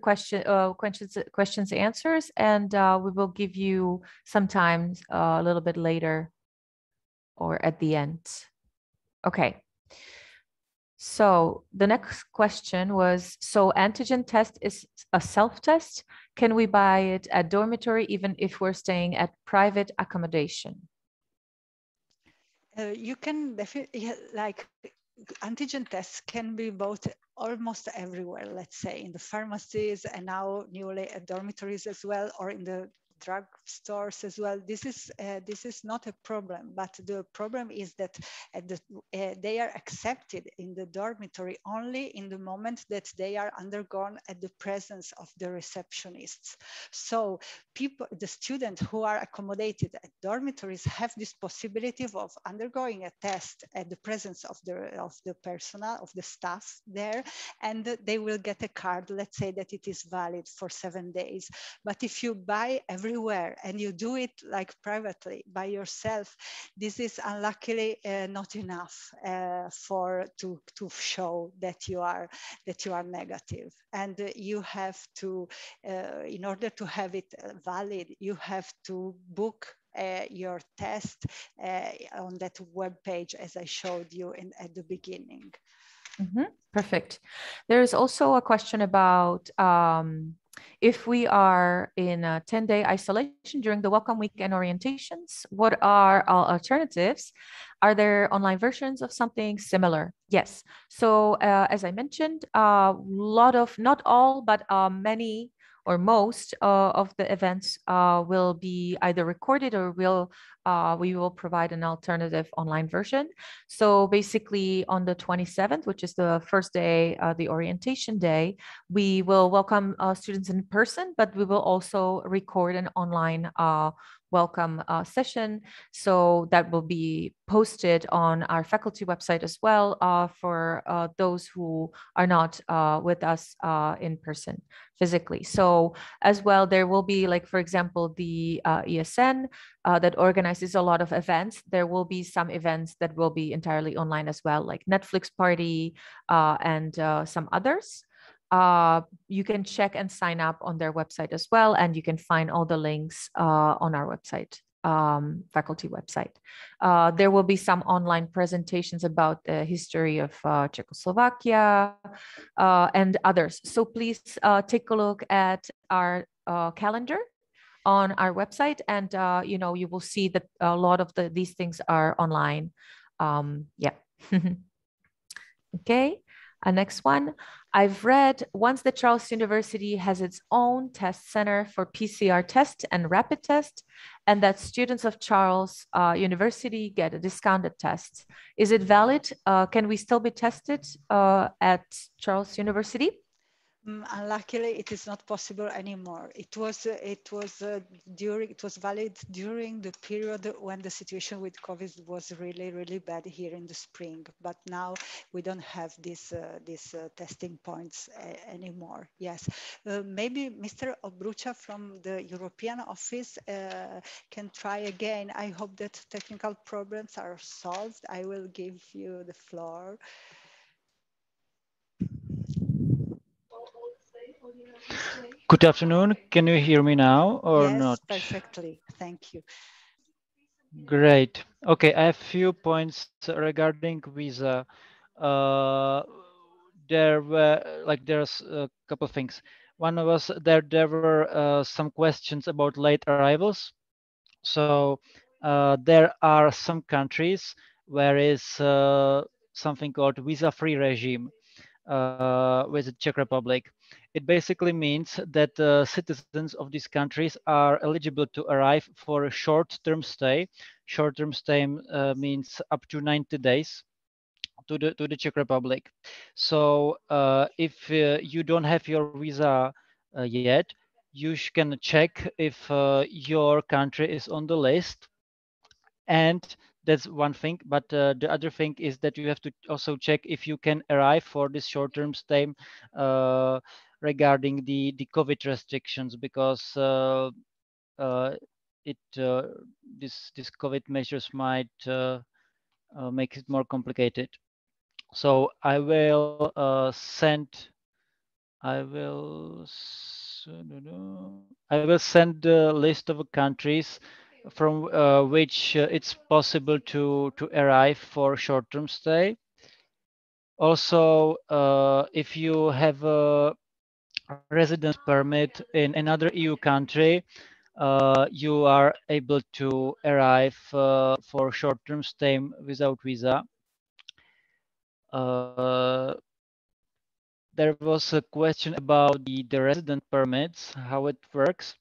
questions answers, and we will give you some time a little bit later or at the end. Okay. So the next question was, so antigen test is a self-test. Can we buy it at dormitory even if we're staying at private accommodation? You can definitely, like, antigen tests can be bought almost everywhere, let's say in the pharmacies and now newly at dormitories as well, or in the drug stores as well. This is not a problem, but the problem is that they are accepted in the dormitory only in the moment that they are undergone at the presence of the receptionists. So the students who are accommodated at dormitories have this possibility of undergoing a test at the presence of the personnel, of the staff there, and they will get a card, let's say that it is valid for 7 days. But if you buy everywhere and you do it like privately by yourself, this is unluckily not enough to show that you are negative. And you have to, in order to have it valid, you have to book your test on that web page, as I showed you at the beginning. Perfect. There is also a question about if we are in a 10-day isolation during the welcome week and orientations, what are our alternatives? Are there online versions of something similar? Yes. So as I mentioned, not all, but many or most of the events will be either recorded or we will provide an alternative online version. So basically on the 27th, which is the first day, the orientation day, we will welcome students in person, but we will also record an online welcome session. So that will be posted on our faculty website as well for those who are not with us in person physically. So as well, there will be, like, for example, the ESN that organizes a lot of events. There will be some events that will be entirely online as well, like Netflix party and some others. You can check and sign up on their website as well, and you can find all the links on our website, faculty website. There will be some online presentations about the history of Czechoslovakia and others. So please take a look at our calendar on our website, and you will see that a lot of these things are online. Yeah. Okay. Next one. I've read once the Charles University has its own test center for PCR test and rapid test, and that students of Charles University get a discounted test. Is it valid? Can we still be tested at Charles University? Unluckily, it is not possible anymore. It was valid during the period when the situation with COVID was really, really bad here in the spring. But now we don't have these testing points anymore. Yes, maybe Mr. Obrucha from the European office can try again. I hope that technical problems are solved. I will give you the floor. Good afternoon. Can you hear me now or not? Yes, perfectly. Thank you. Great. Okay, I have few points regarding visa. There's a couple of things. One was there were some questions about late arrivals. So there are some countries where is something called visa-free regime with the Czech Republic. It basically means that citizens of these countries are eligible to arrive for a short-term stay. Short-term stay means up to 90 days to the Czech Republic. So if you don't have your visa yet, you can check if your country is on the list. And that's one thing, but the other thing is that you have to also check if you can arrive for this short-term stay regarding the COVID restrictions, because this COVID measures might make it more complicated. So I will send the list of countries from which it's possible to arrive for short-term stay. Also, if you have a residence permit in another EU country, you are able to arrive for short-term stay without visa. There was a question about the resident permits, how it works.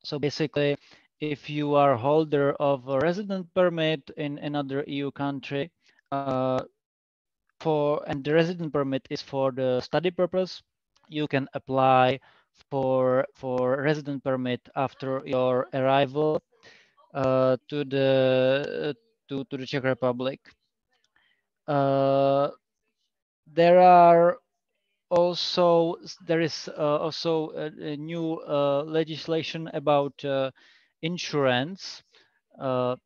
So basically, if you are holder of a resident permit in another EU country, and the resident permit is for the study purpose, you can apply for resident permit after your arrival to the Czech Republic. There are also there is also a new legislation about insurance. The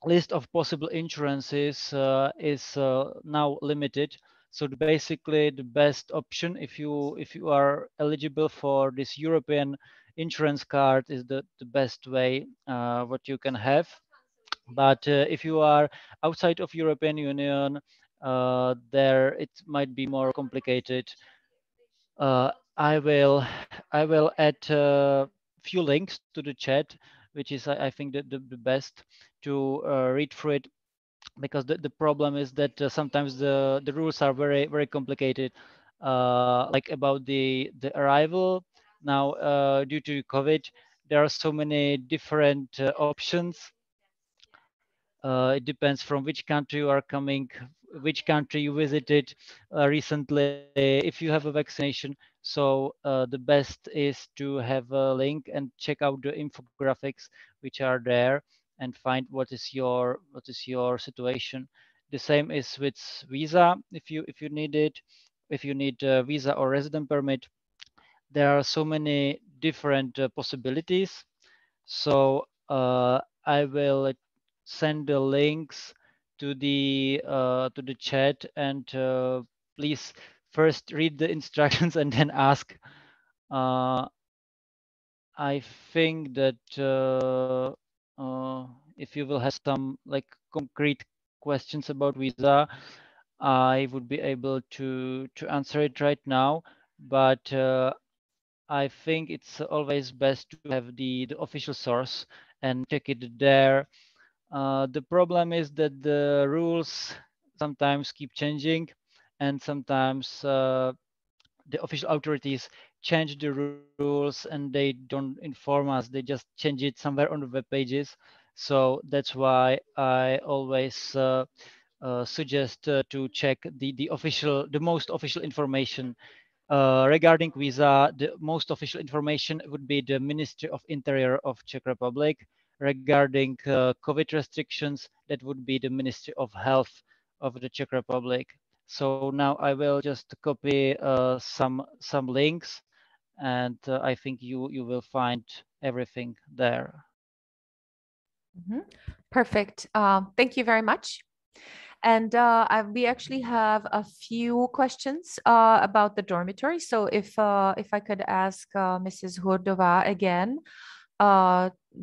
list of possible insurances is now limited. So basically, the best option if you are eligible for this European insurance card is the best way what you can have. But if you are outside of European Union, there it might be more complicated. Uh, I will I will add a few links to the chat, which is I think the best to read through it, because the problem is that sometimes the rules are very complicated, like about the arrival. Now, due to COVID, there are so many different options. It depends from which country you are coming, which country you visited recently, if you have a vaccination. So the best is to have a link and check out the infographics which are there and find what is your situation. The same is with visa. If you need it, if you need a visa or resident permit, there are so many different possibilities. So I will send the links to the chat, and please first read the instructions and then ask. Uh, I think that if you will have some like concrete questions about visa, I would be able to answer it right now. But I think it's always best to have the official source and check it there. The problem is that the rules sometimes keep changing, and sometimes the official authorities change the rules and they don't inform us. They just change it somewhere on the web pages. So that's why I always suggest to check the most official information. Regarding visa, the most official information would be the Ministry of Interior of Czech Republic. Regarding COVID restrictions, that would be the Ministry of Health of the Czech Republic. So now I will just copy some links, and I think you will find everything there. Perfect. Thank you very much. And we actually have a few questions about the dormitory. So if I could ask Mrs. Hurdova again,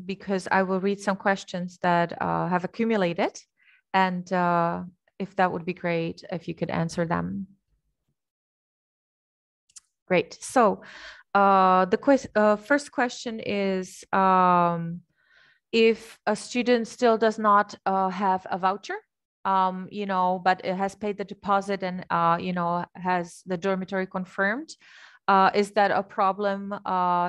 because I will read some questions that have accumulated, and if that would be great, if you could answer them. Great. So the first question is, if a student still does not have a voucher, but it has paid the deposit and, has the dormitory confirmed, is that a problem,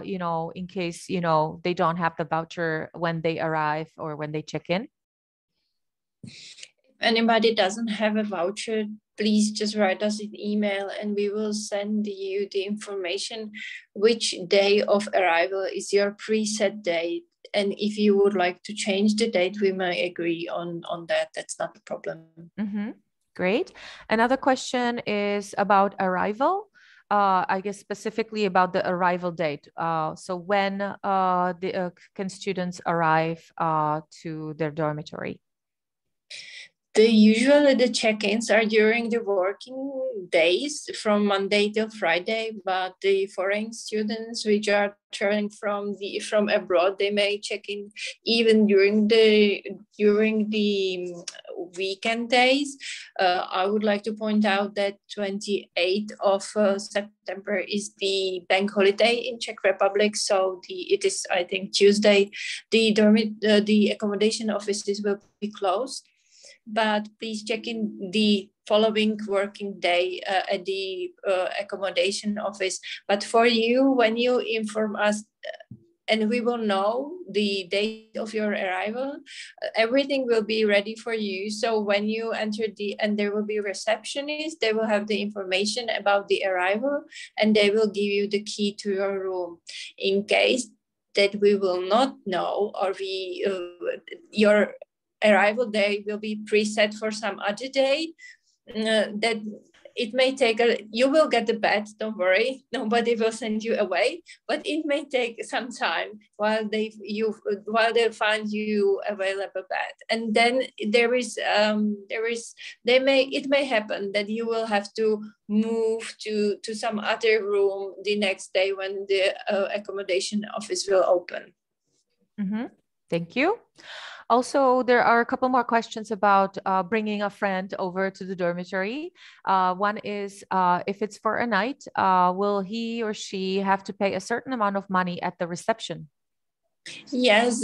in case, they don't have the voucher when they arrive or when they check in? If anybody doesn't have a voucher, please just write us an email and we will send you the information which day of arrival is your preset date. And if you would like to change the date, we may agree on that. That's not a problem. Great. Another question is about arrival. I guess specifically about the arrival date. So when can students arrive to their dormitory? Usually the check-ins are during the working days from Monday till Friday, but the foreign students which are traveling from abroad, they may check in even during the weekend days. I would like to point out that 28th of September is the bank holiday in Czech Republic, so it is, I think, Tuesday. The accommodation offices will be closed. But please check in the following working day at the accommodation office. But for you, when you inform us, and we will know the date of your arrival, everything will be ready for you. So when you enter and there will be receptionists, they will have the information about the arrival, and they will give you the key to your room. In case that we will not know, or your arrival day will be preset for some other day, that it may take you will get the bed, don't worry, nobody will send you away, but it may take some time while they find you available bed. And then it may happen that you will have to move to some other room the next day when the accommodation office will open. Mm-hmm. Thank you. Also, there are a couple more questions about bringing a friend over to the dormitory. One is, if it's for a night, will he or she have to pay a certain amount of money at the reception? Yes,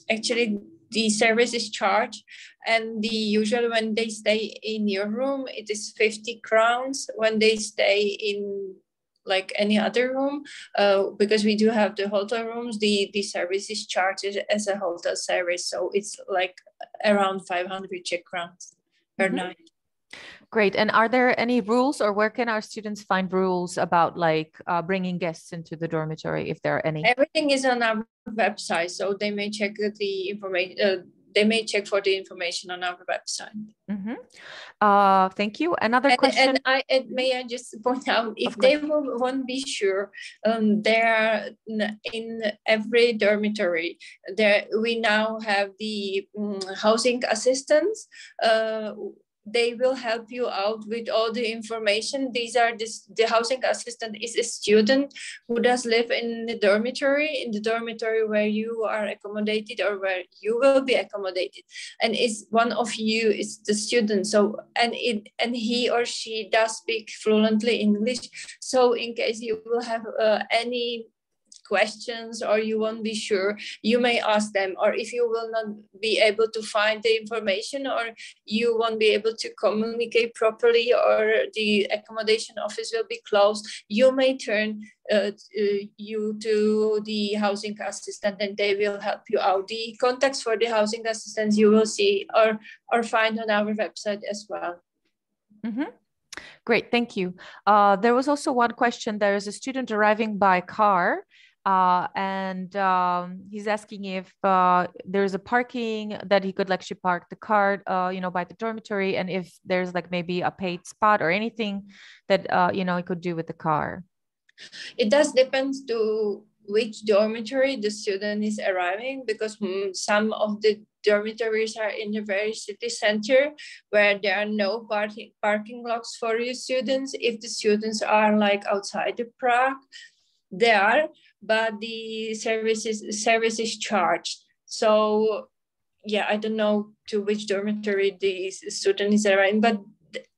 actually the service is charged, and usually when they stay in your room, it is 50 crowns. When they stay in like any other room, because we do have the hotel rooms, the service is charged as a hotel service, so it's like around 500 Czech crowns per night. Great. And are there any rules, or where can our students find rules about like bringing guests into the dormitory, if there are any? Everything is on our website, so they may check the information. They may check for the information on our website. Thank you. Another question. May I just point out, if they won't be sure, there are in every dormitory, we now have the housing assistants. They will help you out with all the information. The housing assistant is a student who does live in the dormitory where you are accommodated or where you will be accommodated, and is one of you is the student. So and he or she does speak fluently English. So in case you will have any questions or you won't be sure, you may ask them. Or if you will not be able to find the information, or you won't be able to communicate properly, or the accommodation office will be closed, you may turn you to the housing assistant, and they will help you out. The contacts for the housing assistants you will see or find on our website as well. Great, thank you. There was also one question. There is a student arriving by car, and he's asking if there's a parking that he could actually park the car, by the dormitory, and if there's like maybe a paid spot or anything that he could do with the car. It does depend to which dormitory the student is arriving, because some of the dormitories are in the very city center where there are no parking lots for your students. If the students are like outside of Prague, they are, but the service is charged. So yeah, I don't know to which dormitory the student is arriving, but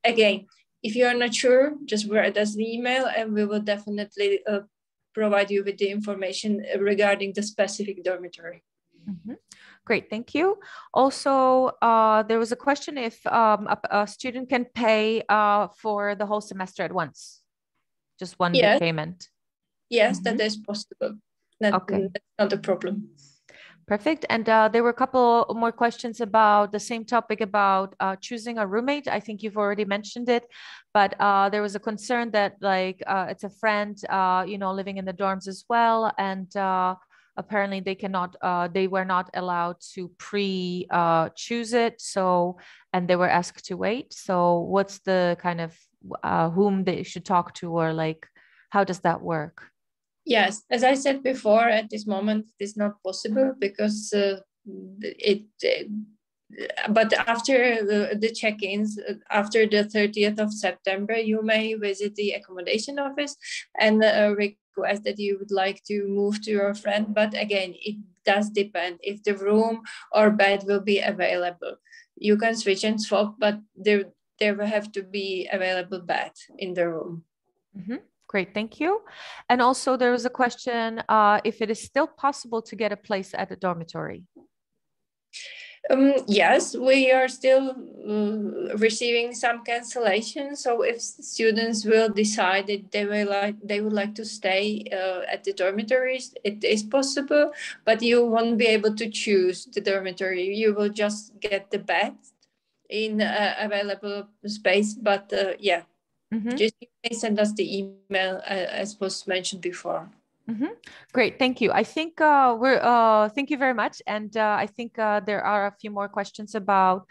again, if you are not sure, just write us the email and we will definitely provide you with the information regarding the specific dormitory. Great, thank you. Also, there was a question if a student can pay for the whole semester at once, just one big payment. Yes, that is possible. That's not a problem. Perfect. And there were a couple more questions about the same topic about choosing a roommate. I think you've already mentioned it, but there was a concern that like it's a friend, living in the dorms as well, and apparently they were not allowed to choose it. So, and they were asked to wait. So what's the kind of whom they should talk to, or like, how does that work? Yes, as I said before, at this moment, it is not possible because but after the check-ins, after the 30th of September, you may visit the accommodation office and request that you would like to move to your friend. But again, it does depend if the room or bed will be available. You can switch and swap, but there will have to be available bed in the room. Mm-hmm. Great, thank you. And also there was a question if it is still possible to get a place at the dormitory. Yes, we are still receiving some cancellations. So if students will decide that they would like to stay at the dormitories, it is possible, but you won't be able to choose the dormitory. You will just get the bed in available space. But yeah, just you may send us the email as was mentioned before. Mm-hmm. Great, thank you. I think thank you very much. And I think there are a few more questions about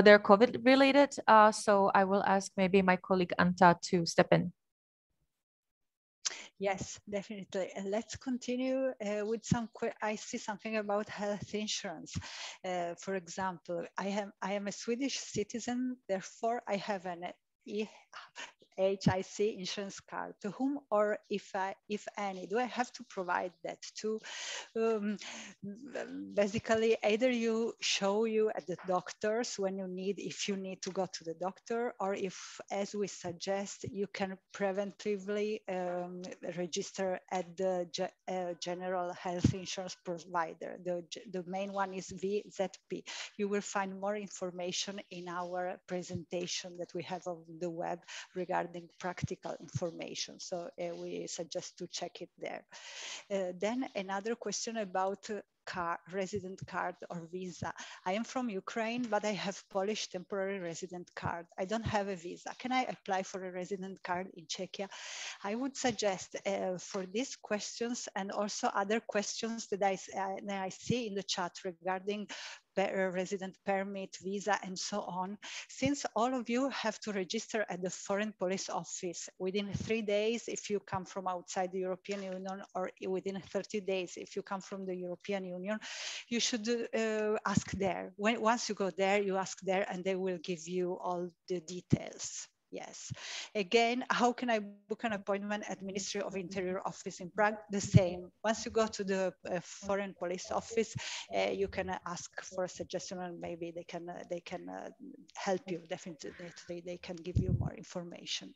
their COVID related. So I will ask maybe my colleague Anta to step in. Yes, definitely. Let's continue with some. I see something about health insurance. For example, I am a Swedish citizen, therefore I have an HIC insurance card. To whom or if any, do I have to provide that to? Basically, either you show you at the doctors when you need, if you need to go to the doctor, or if, as we suggest, you can preventively register at the general health insurance provider. The main one is VZP. You will find more information in our presentation that we have on the web regarding practical information. So we suggest to check it there. Then another question about resident card or visa. I am from Ukraine, but I have Polish temporary resident card. I don't have a visa. Can I apply for a resident card in Czechia? I would suggest for these questions and also other questions that I see in the chat regarding resident permit, visa, and so on, since all of you have to register at the Foreign Police Office within 3 days if you come from outside the European Union, or within 30 days if you come from the European Union, you should ask there. Once you go there, you ask there and they will give you all the details. Yes. Again, how can I book an appointment at Ministry of Interior office in Prague? The same. Once you go to the Foreign Police Office, you can ask for a suggestion, and maybe they can help you. Definitely, they can give you more information.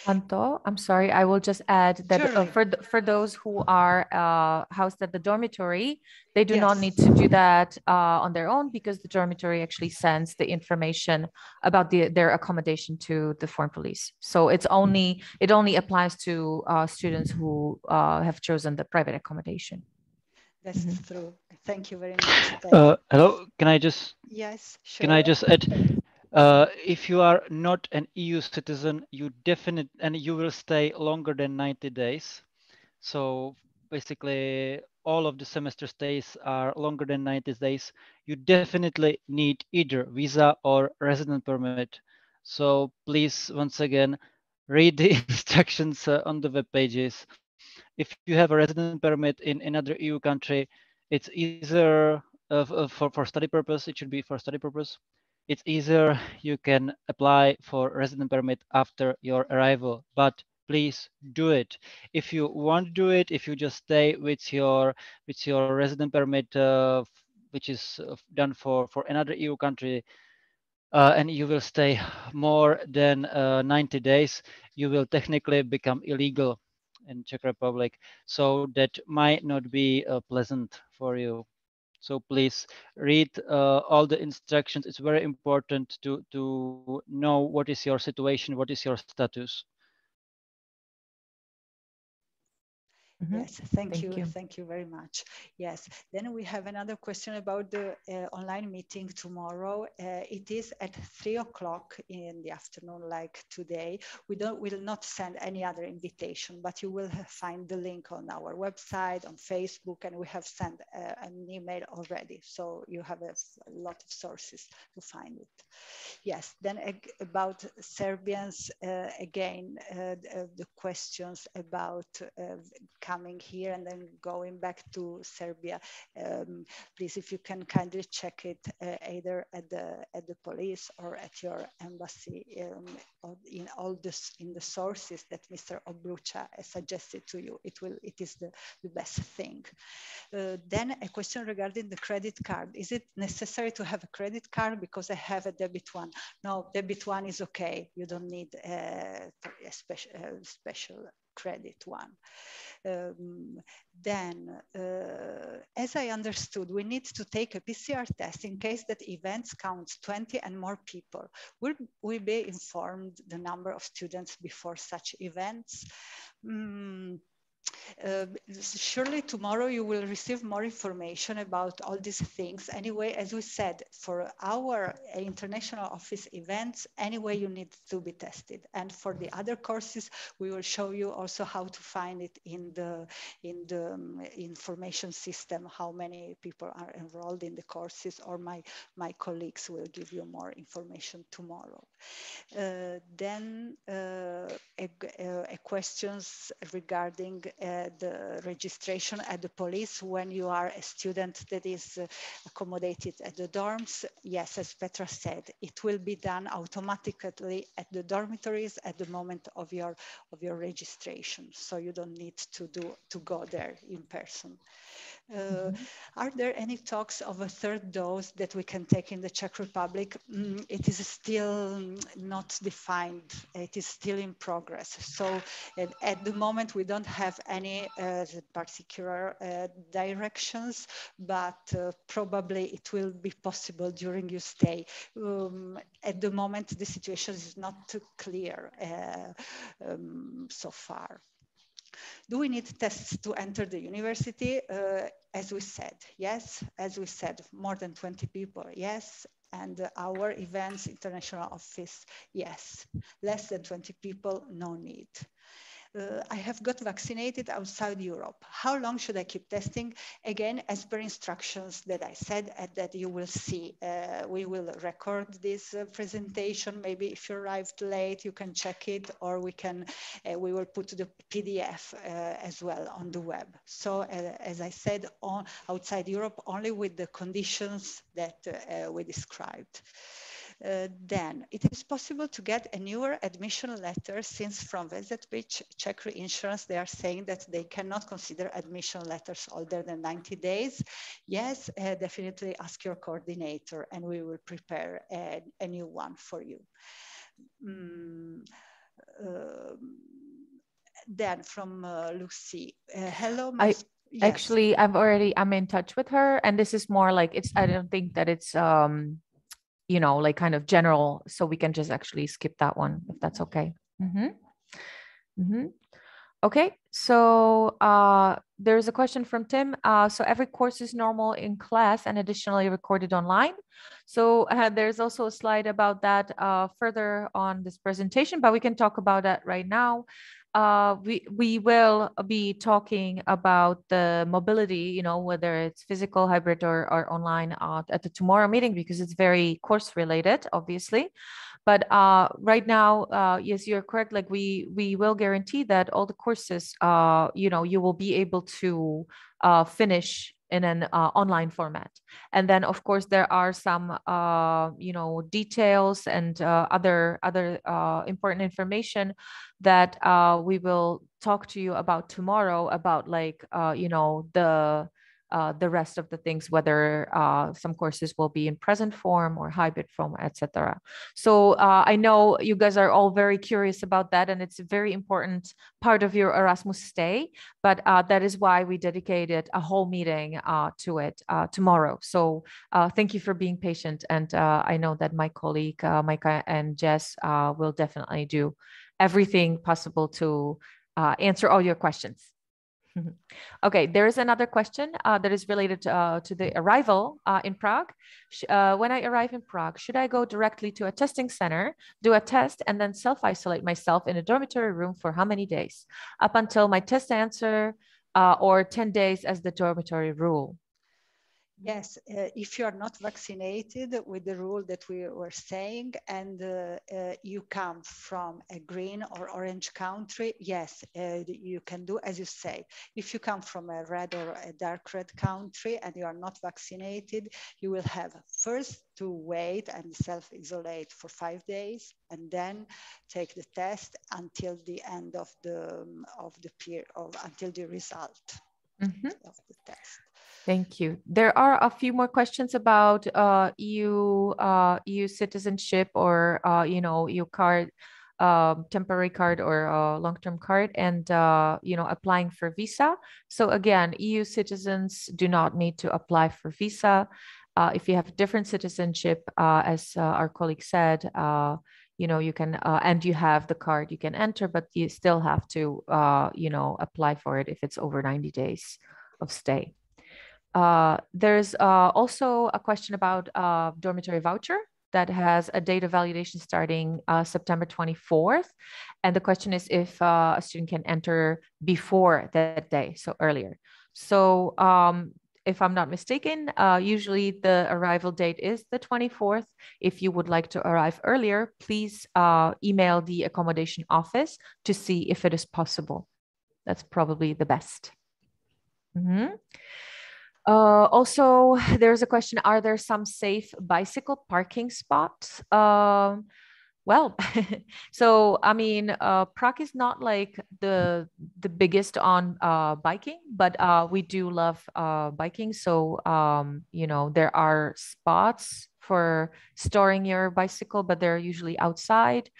Anto, I'm sorry. I will just add that for those who are housed at the dormitory, they do not need to do that on their own, because the dormitory actually sends the information about their accommodation to the foreign police. So it only applies to students who have chosen the private accommodation. That's true. Thank you very much. Hello, can I just? Yes, sure. Can I just add? If you are not an EU citizen, you will stay longer than 90 days. So basically, all of the semester stays are longer than 90 days. You definitely need either visa or resident permit. So please, once again, read the instructions on the web pages. If you have a resident permit in another EU country, it's either for study purpose. It should be for study purpose. It's easier you can apply for resident permit after your arrival, but please do it. If you want to do it, if you just stay with your resident permit, which is done for another EU country, and you will stay more than 90 days, you will technically become illegal in Czech Republic. So that might not be pleasant for you. So please read all the instructions. It's very important to know what is your situation, what is your status. Yes, thank you. Thank you very much. Yes, then we have another question about the online meeting tomorrow. It is at 3 o'clock in the afternoon, like today. We will not send any other invitation, but you will find the link on our website, on Facebook, and we have sent an email already. So you have a lot of sources to find it. Yes, then about Serbians, again, the questions about coming here and then going back to Serbia, please, if you can kindly check it either at the police or at your embassy, in all this, in the sources that Mr. Obrucha suggested to you. It is the best thing. Then a question regarding the credit card. Is it necessary to have a credit card because I have a debit one? No, debit one is okay. You don't need a special credit one. As I understood, we need to take a PCR test in case that events counts 20 and more people. Will we be informed the number of students before such events? Surely tomorrow you will receive more information about all these things. Anyway, as we said, for our international office events, anyway, you need to be tested. And for the other courses, we will show you also how to find it in the information system, how many people are enrolled in the courses, or my colleagues will give you more information tomorrow. Then questions regarding the registration at the police when you are a student that is accommodated at the dorms. Yes, as Petra said, it will be done automatically at the dormitories at the moment of your registration, so you don't need to go there in person. Are there any talks of a third dose that we can take in the Czech Republic? It is still not defined. It is still in progress. So at the moment, we don't have any particular directions, but probably it will be possible during your stay. At the moment, the situation is not too clear so far. Do we need tests to enter the university? As we said, yes. As we said, more than 20 people, yes. And our events international office, yes. Less than 20 people, no need. I have got vaccinated outside Europe. How long should I keep testing? Again, as per instructions that I said, that you will see. We will record this presentation. Maybe if you arrived late, you can check it, or we will put the PDF as well on the web. So as I said, outside Europe, only with the conditions that we described. Then it is possible to get a newer admission letter, since from VZBIC Czech Reinsurance, they are saying that they cannot consider admission letters older than 90 days. Yes, definitely ask your coordinator and we will prepare a new one for you. Then from Lucy, hello. Yes. Actually, I'm in touch with her, and this is more like I don't think that it's, you know, like kind of general, so we can just actually skip that one if that's okay. Okay, so there's a question from Tim. So every course is normal in class and additionally recorded online. So there's also a slide about that further on this presentation, but we can talk about that right now. We will be talking about the mobility, you know, whether it's physical, hybrid, or online at the tomorrow meeting, because it's very course related, obviously. But right now, yes, you're correct. Like we will guarantee that all the courses, you know, you will be able to finish in an online format. And then, of course, there are some, you know, details and other important information that we will talk to you about tomorrow about, like, you know, the rest of the things, whether some courses will be in present form or hybrid form, etc. So I know you guys are all very curious about that, and it's a very important part of your Erasmus stay, but that is why we dedicated a whole meeting to it tomorrow. So thank you for being patient, and I know that my colleague Micah and Jess will definitely do everything possible to answer all your questions. Okay, there is another question that is related to the arrival in Prague. When I arrive in Prague, should I go directly to a testing center, do a test, and then self-isolate myself in a dormitory room for how many days? Up until my test answer, or 10 days as the dormitory rule? Yes, if you are not vaccinated with the rule that we were saying, and you come from a green or orange country, yes, you can do as you say. If you come from a red or a dark red country and you are not vaccinated, you will have first to wait and self-isolate for 5 days, and then take the test until the end of the period, until the result of the test. Thank you. There are a few more questions about EU citizenship or EU card, temporary card or long-term card, and applying for visa. So again, EU citizens do not need to apply for visa. If you have different citizenship, as our colleague said, you can and you have the card, you can enter, but you still have to apply for it if it's over 90 days of stay. There's also a question about dormitory voucher that has a date of validation starting September 24th. And the question is if a student can enter before that day, so earlier. So if I'm not mistaken, usually the arrival date is the 24th. If you would like to arrive earlier, please email the accommodation office to see if it is possible. That's probably the best. Also, there's a question, are there some safe bicycle parking spots? Well, so I mean, Prague is not like the biggest on biking, but we do love biking. So there are spots for storing your bicycle, but they're usually outside.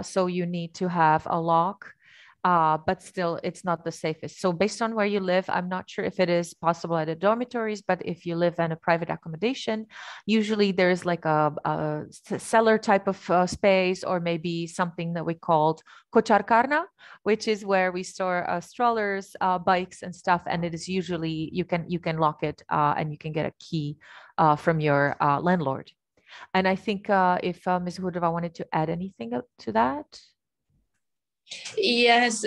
So you need to have a lock. But still, it's not the safest. So based on where you live, I'm not sure if it is possible at the dormitories, but if you live in a private accommodation, usually there's like a cellar type of space, or maybe something that we called kočárkárna, which is where we store strollers, bikes and stuff. And it is usually, you can lock it and you can get a key from your landlord. And I think if Ms. Hudova wanted to add anything to that. Yes,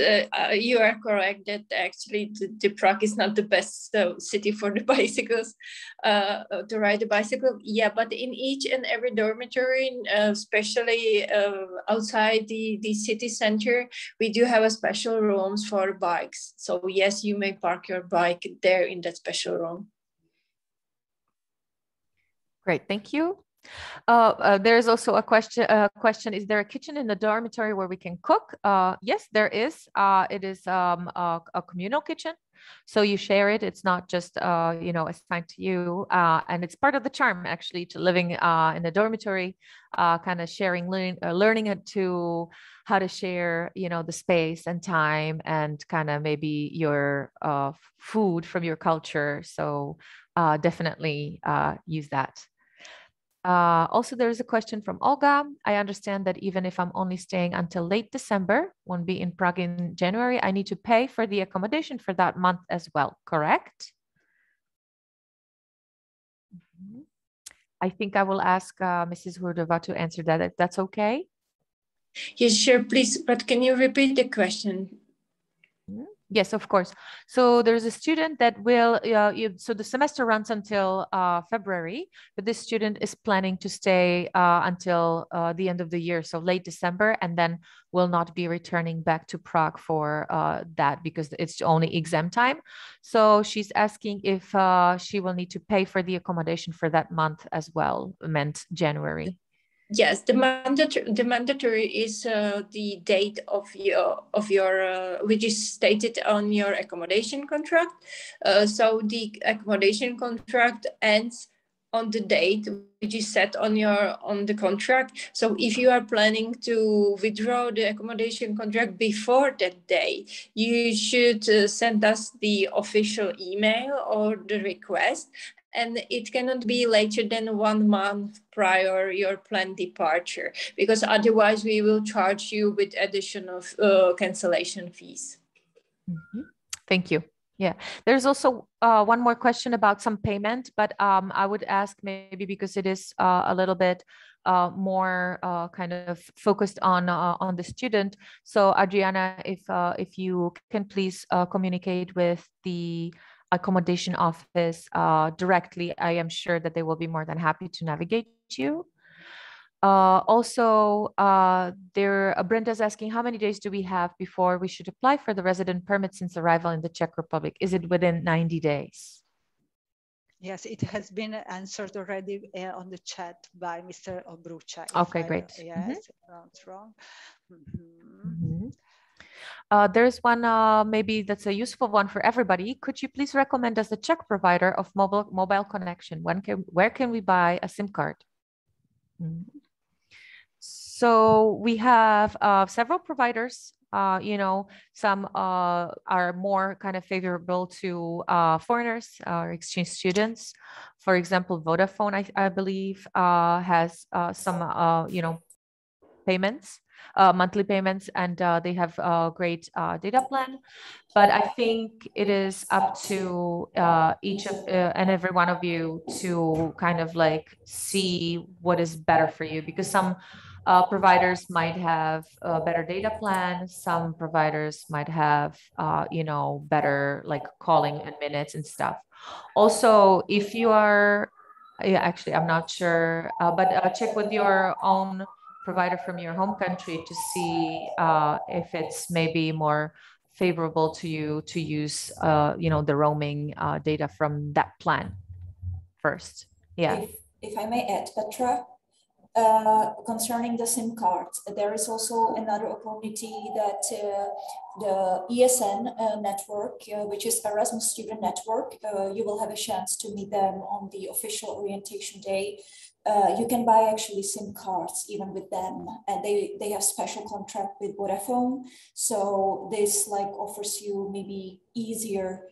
you are correct that actually the Prague is not the best city for the bicycles, to ride a bicycle. Yeah, but in each and every dormitory, especially outside the city center, we do have a special rooms for bikes. So yes, you may park your bike there in that special room. Great, thank you. There's also a question, is there a kitchen in the dormitory where we can cook? Yes, there is. It is a communal kitchen. So you share it. It's not just, assigned to you. And it's part of the charm, actually, to living in a dormitory, kind of sharing, learning to how to share, the space and time and kind of maybe your food from your culture. So definitely use that. Also, there is a question from Olga. I understand that even if I'm only staying until late December, won't be in Prague in January, I need to pay for the accommodation for that month as well, correct? I think I will ask Mrs. Hurdova to answer that, if that's okay. Yes, sure, please, but can you repeat the question? Yes, of course. So there's a student that will, so the semester runs until February, but this student is planning to stay until the end of the year, so late December, and then will not be returning back to Prague for that because it's only exam time. So she's asking if she will need to pay for the accommodation for that month as well, meant January. Yes, the mandatory is the date of your which is stated on your accommodation contract. So the accommodation contract ends on the date which is set on the contract. So if you are planning to withdraw the accommodation contract before that day, you should send us the official email or the request. And it cannot be later than 1 month prior your planned departure, because otherwise we will charge you with additional cancellation fees. Thank you. Yeah, there's also one more question about some payment, but I would ask maybe because it is a little bit more kind of focused on the student. So Adriana, if you can please communicate with the accommodation office directly, I am sure that they will be more than happy to navigate you. Also, Brenda's asking, how many days do we have before we should apply for the resident permit since arrival in the Czech Republic? Is it within 90 days? Yes, it has been answered already on the chat by Mr. Obrucha. Okay, great. Yes, not wrong. There's one, maybe that's a useful one for everybody. Could you please recommend us the Czech provider of mobile connection? Where can we buy a SIM card? So we have several providers. Some are more kind of favorable to foreigners or exchange students. For example, Vodafone, I believe, has some, payments, monthly payments, and they have a great data plan. But I think it is up to each of and every one of you to kind of like see what is better for you, because some providers might have a better data plan. Some providers might have, better like calling and minutes and stuff. Also, if you are, actually, I'm not sure, but check with your own provider from your home country to see if it's maybe more favorable to you to use, the roaming data from that plan first. Yeah. If I may add, Petra, concerning the SIM cards, there is also another opportunity that the ESN network, which is Erasmus Student Network, you will have a chance to meet them on the official orientation day. You can buy actually SIM cards even with them, and they have special contract with Vodafone. So this like offers you maybe easier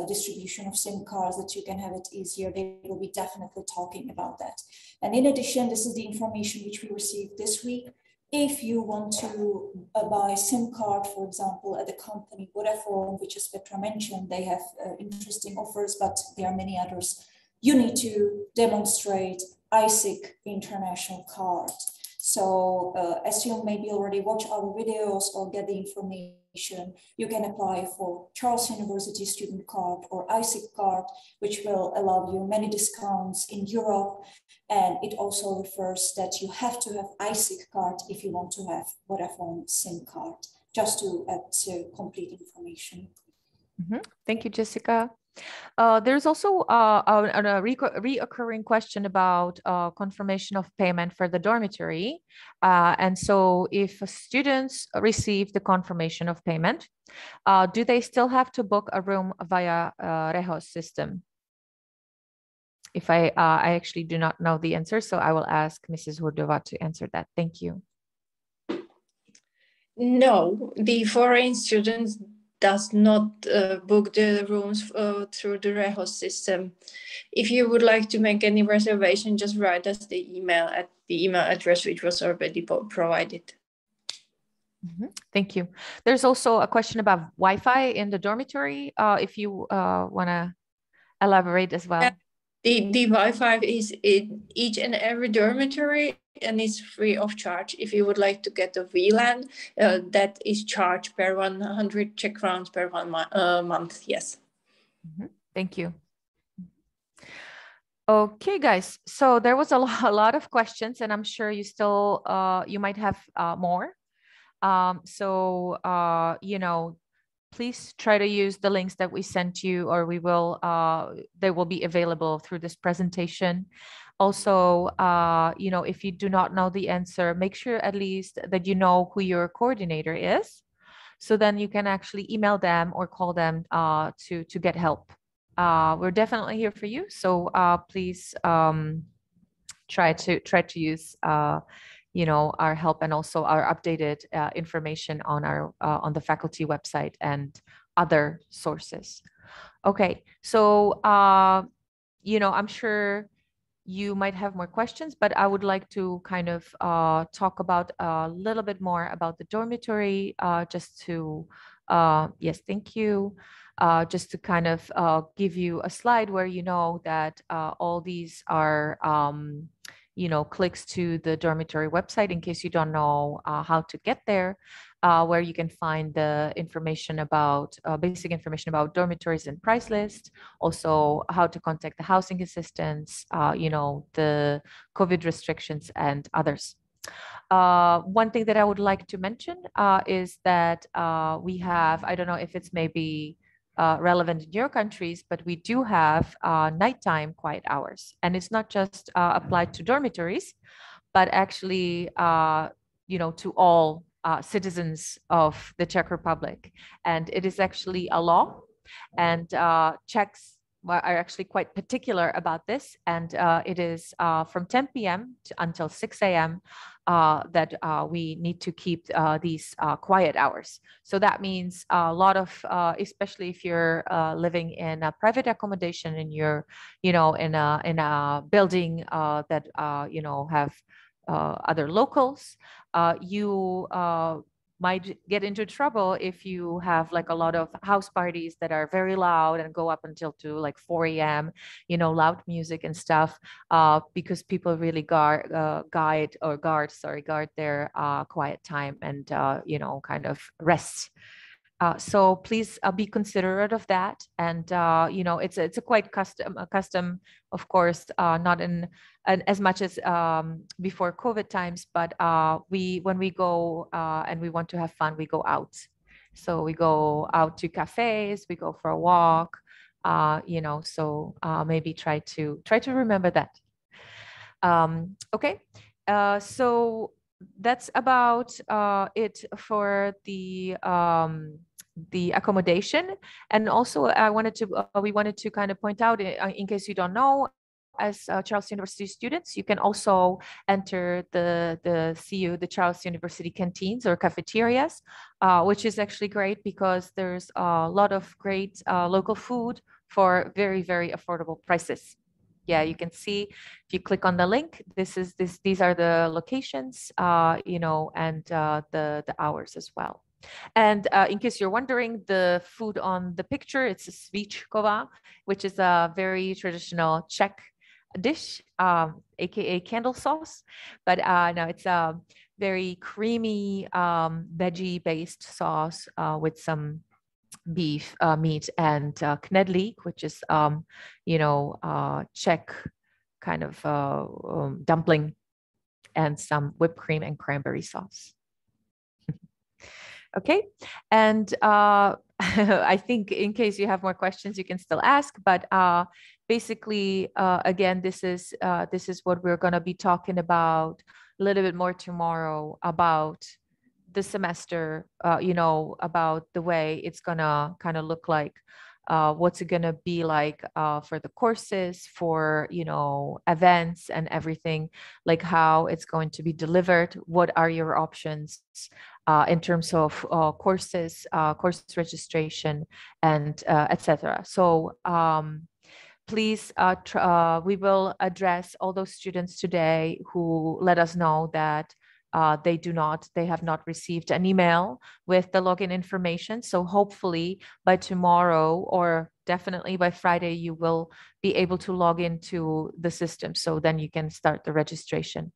distribution of SIM cards, that you can have it easier. They will be definitely talking about that. And in addition, this is the information which we received this week. If you want to buy a SIM card, for example, at the company Vodafone, which as Petra mentioned, they have interesting offers, but there are many others. You need to demonstrate ISIC international card. So as you maybe already watch our videos or get the information, you can apply for Charles University student card or ISIC card, which will allow you many discounts in Europe. And it also refers that you have to have ISIC card if you want to have Vodafone SIM card, just to add complete information. Thank you, Jessica. There's also a reoccurring question about confirmation of payment for the dormitory. And so if students receive the confirmation of payment, do they still have to book a room via Rehos system? If I actually do not know the answer, so I will ask Mrs. Hurdova to answer that. Thank you. No, the foreign students does not book the rooms through the Rehos system. If you would like to make any reservation, just write us the email at the email address which was already provided. Thank you. There's also a question about Wi-Fi in the dormitory, if you want to elaborate as well. The Wi-Fi is in each and every dormitory, and it's free of charge. If you would like to get a VLAN, that is charged per 100 Czech crowns per month. Yes. Thank you. Okay, guys. So there was a lot of questions, and I'm sure you still you might have more. Please try to use the links that we sent you, or we will, they will be available through this presentation. Also, if you do not know the answer, make sure at least that you know who your coordinator is. So then you can actually email them or call them to get help. We're definitely here for you. So please try to use our help, and also our updated information on our on the faculty website and other sources. Okay, so I'm sure you might have more questions, but I would like to kind of talk about a little bit more about the dormitory, just to yes, thank you. Just to kind of give you a slide where you know that all these are clicks to the dormitory website in case you don't know how to get there. where you can find the information about basic information about dormitories and price list, also how to contact the housing assistance, the COVID restrictions and others. One thing that I would like to mention is that we have, I don't know if it's maybe relevant in your countries, but we do have nighttime quiet hours. And it's not just applied to dormitories, but actually, to all citizens of the Czech Republic. And it is actually a law, and Czechs are actually quite particular about this. And it is from 10 p.m. until 6 a.m. That we need to keep these quiet hours. So that means a lot of, especially if you're living in a private accommodation and you're, in a building that, have other locals, you might get into trouble if you have like a lot of house parties that are very loud and go up until to like 4 a.m., loud music and stuff, because people really guard their quiet time and, kind of rest. So please be considerate of that. And, it's a quite custom, of course, not in as much as before COVID times, but when we go and we want to have fun, we go out. So we go out to cafes, we go for a walk, so maybe try to remember that. Okay, so that's about it for the accommodation. And also we wanted to kind of point out, in case you don't know, as Charles University students, you can also enter the CU, the Charles University canteens or cafeterias, which is actually great because there's a lot of great local food for very, very affordable prices. Yeah, you can see if you click on the link, these are the locations, and the hours as well. And in case you're wondering, the food on the picture, it's a svíčková, which is a very traditional Czech dish, aka candle sauce. But no, it's a very creamy veggie-based sauce with some beef meat and knedlík, which is Czech kind of dumpling, and some whipped cream and cranberry sauce. Okay, and I think in case you have more questions, you can still ask. But basically, again, this is what we're going to be talking about a little bit more tomorrow about the semester, about the way it's gonna kind of look like, what's it gonna be like for the courses, for events and everything, like how it's going to be delivered, what are your options in terms of courses, course registration, and etc. So please, we will address all those students today who let us know that they have not received an email with the login information. So hopefully by tomorrow, or definitely by Friday, you will be able to log into the system. So then you can start the registration.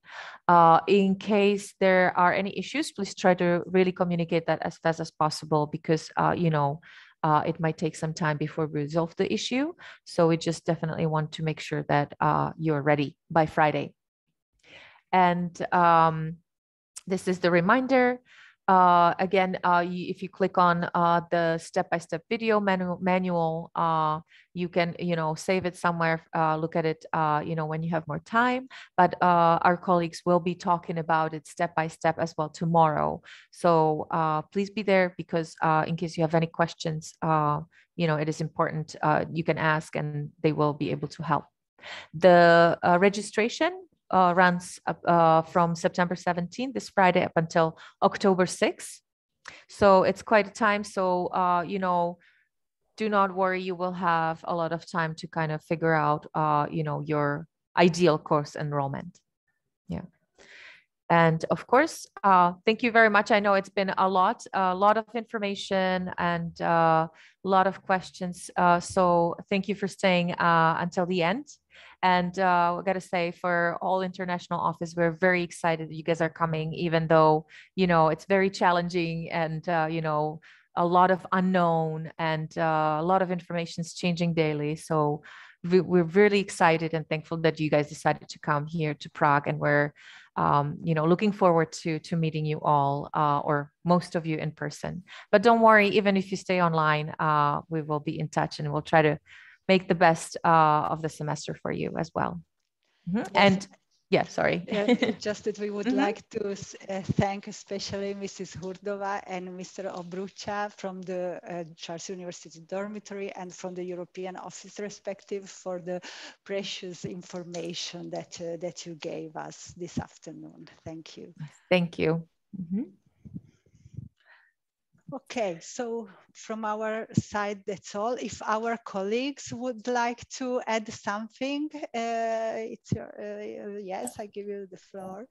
In case there are any issues, please try to really communicate that as fast as possible, because, it might take some time before we resolve the issue. So we just definitely want to make sure that you're ready by Friday. And this is the reminder. Again, if you click on the step-by-step video manual, you can, save it somewhere, look at it, when you have more time. But our colleagues will be talking about it step-by-step as well tomorrow. So please be there, because in case you have any questions, it is important, you can ask and they will be able to help. The registration runs from September 17th, this Friday, up until October 6th. So it's quite a time. So, do not worry, you will have a lot of time to kind of figure out, your ideal course enrollment. Yeah. And of course, thank you very much. I know it's been a lot of information and a lot of questions. So thank you for staying until the end. And I got to say, for all international office, we're very excited that you guys are coming, even though, you know, it's very challenging and, you know, a lot of unknown and a lot of information is changing daily. So we're really excited and thankful that you guys decided to come here to Prague, and we're you know, looking forward to meeting you all, or most of you in person. But don't worry, even if you stay online, we will be in touch and we'll try to make the best of the semester for you as well. Yes. And yeah, sorry. Just that we would like to thank especially Mrs. Hurdova and Mr. Obrucha from the Charles University Dormitory and from the European Office respective for the precious information that you gave us this afternoon. Thank you. Thank you. Okay, so from our side, that's all. If our colleagues would like to add something, it's your, yes, I give you the floor.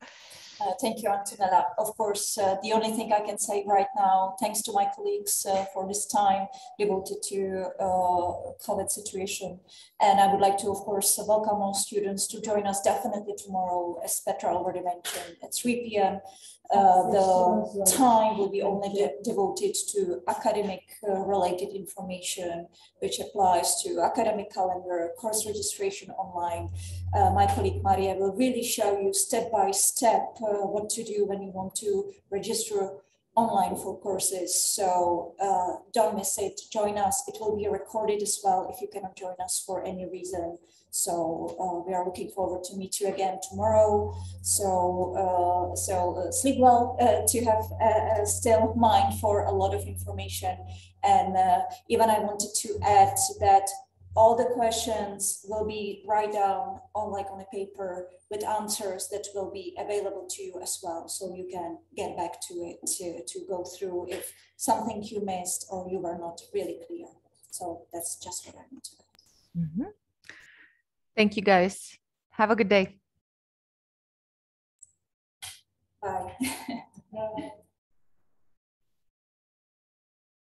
Thank you, Antonella. Of course, the only thing I can say right now, thanks to my colleagues for this time devoted to COVID situation. And I would like to, of course, welcome all students to join us definitely tomorrow, as Petra already mentioned, at 3 p.m. The time will be only devoted to academic related information, which applies to academic calendar, course registration online. My colleague Maria will really show you step by step what to do when you want to register online for courses. So don't miss it, join us. It will be recorded as well if you cannot join us for any reason. So we are looking forward to meet you again tomorrow. So sleep well, to have still mind for a lot of information. And even I wanted to add that all the questions will be write down on a paper with answers that will be available to you as well. So you can get back to it to go through if something you missed or you were not really clear. So that's just what I want to add. Thank you, guys. Have a good day. Bye.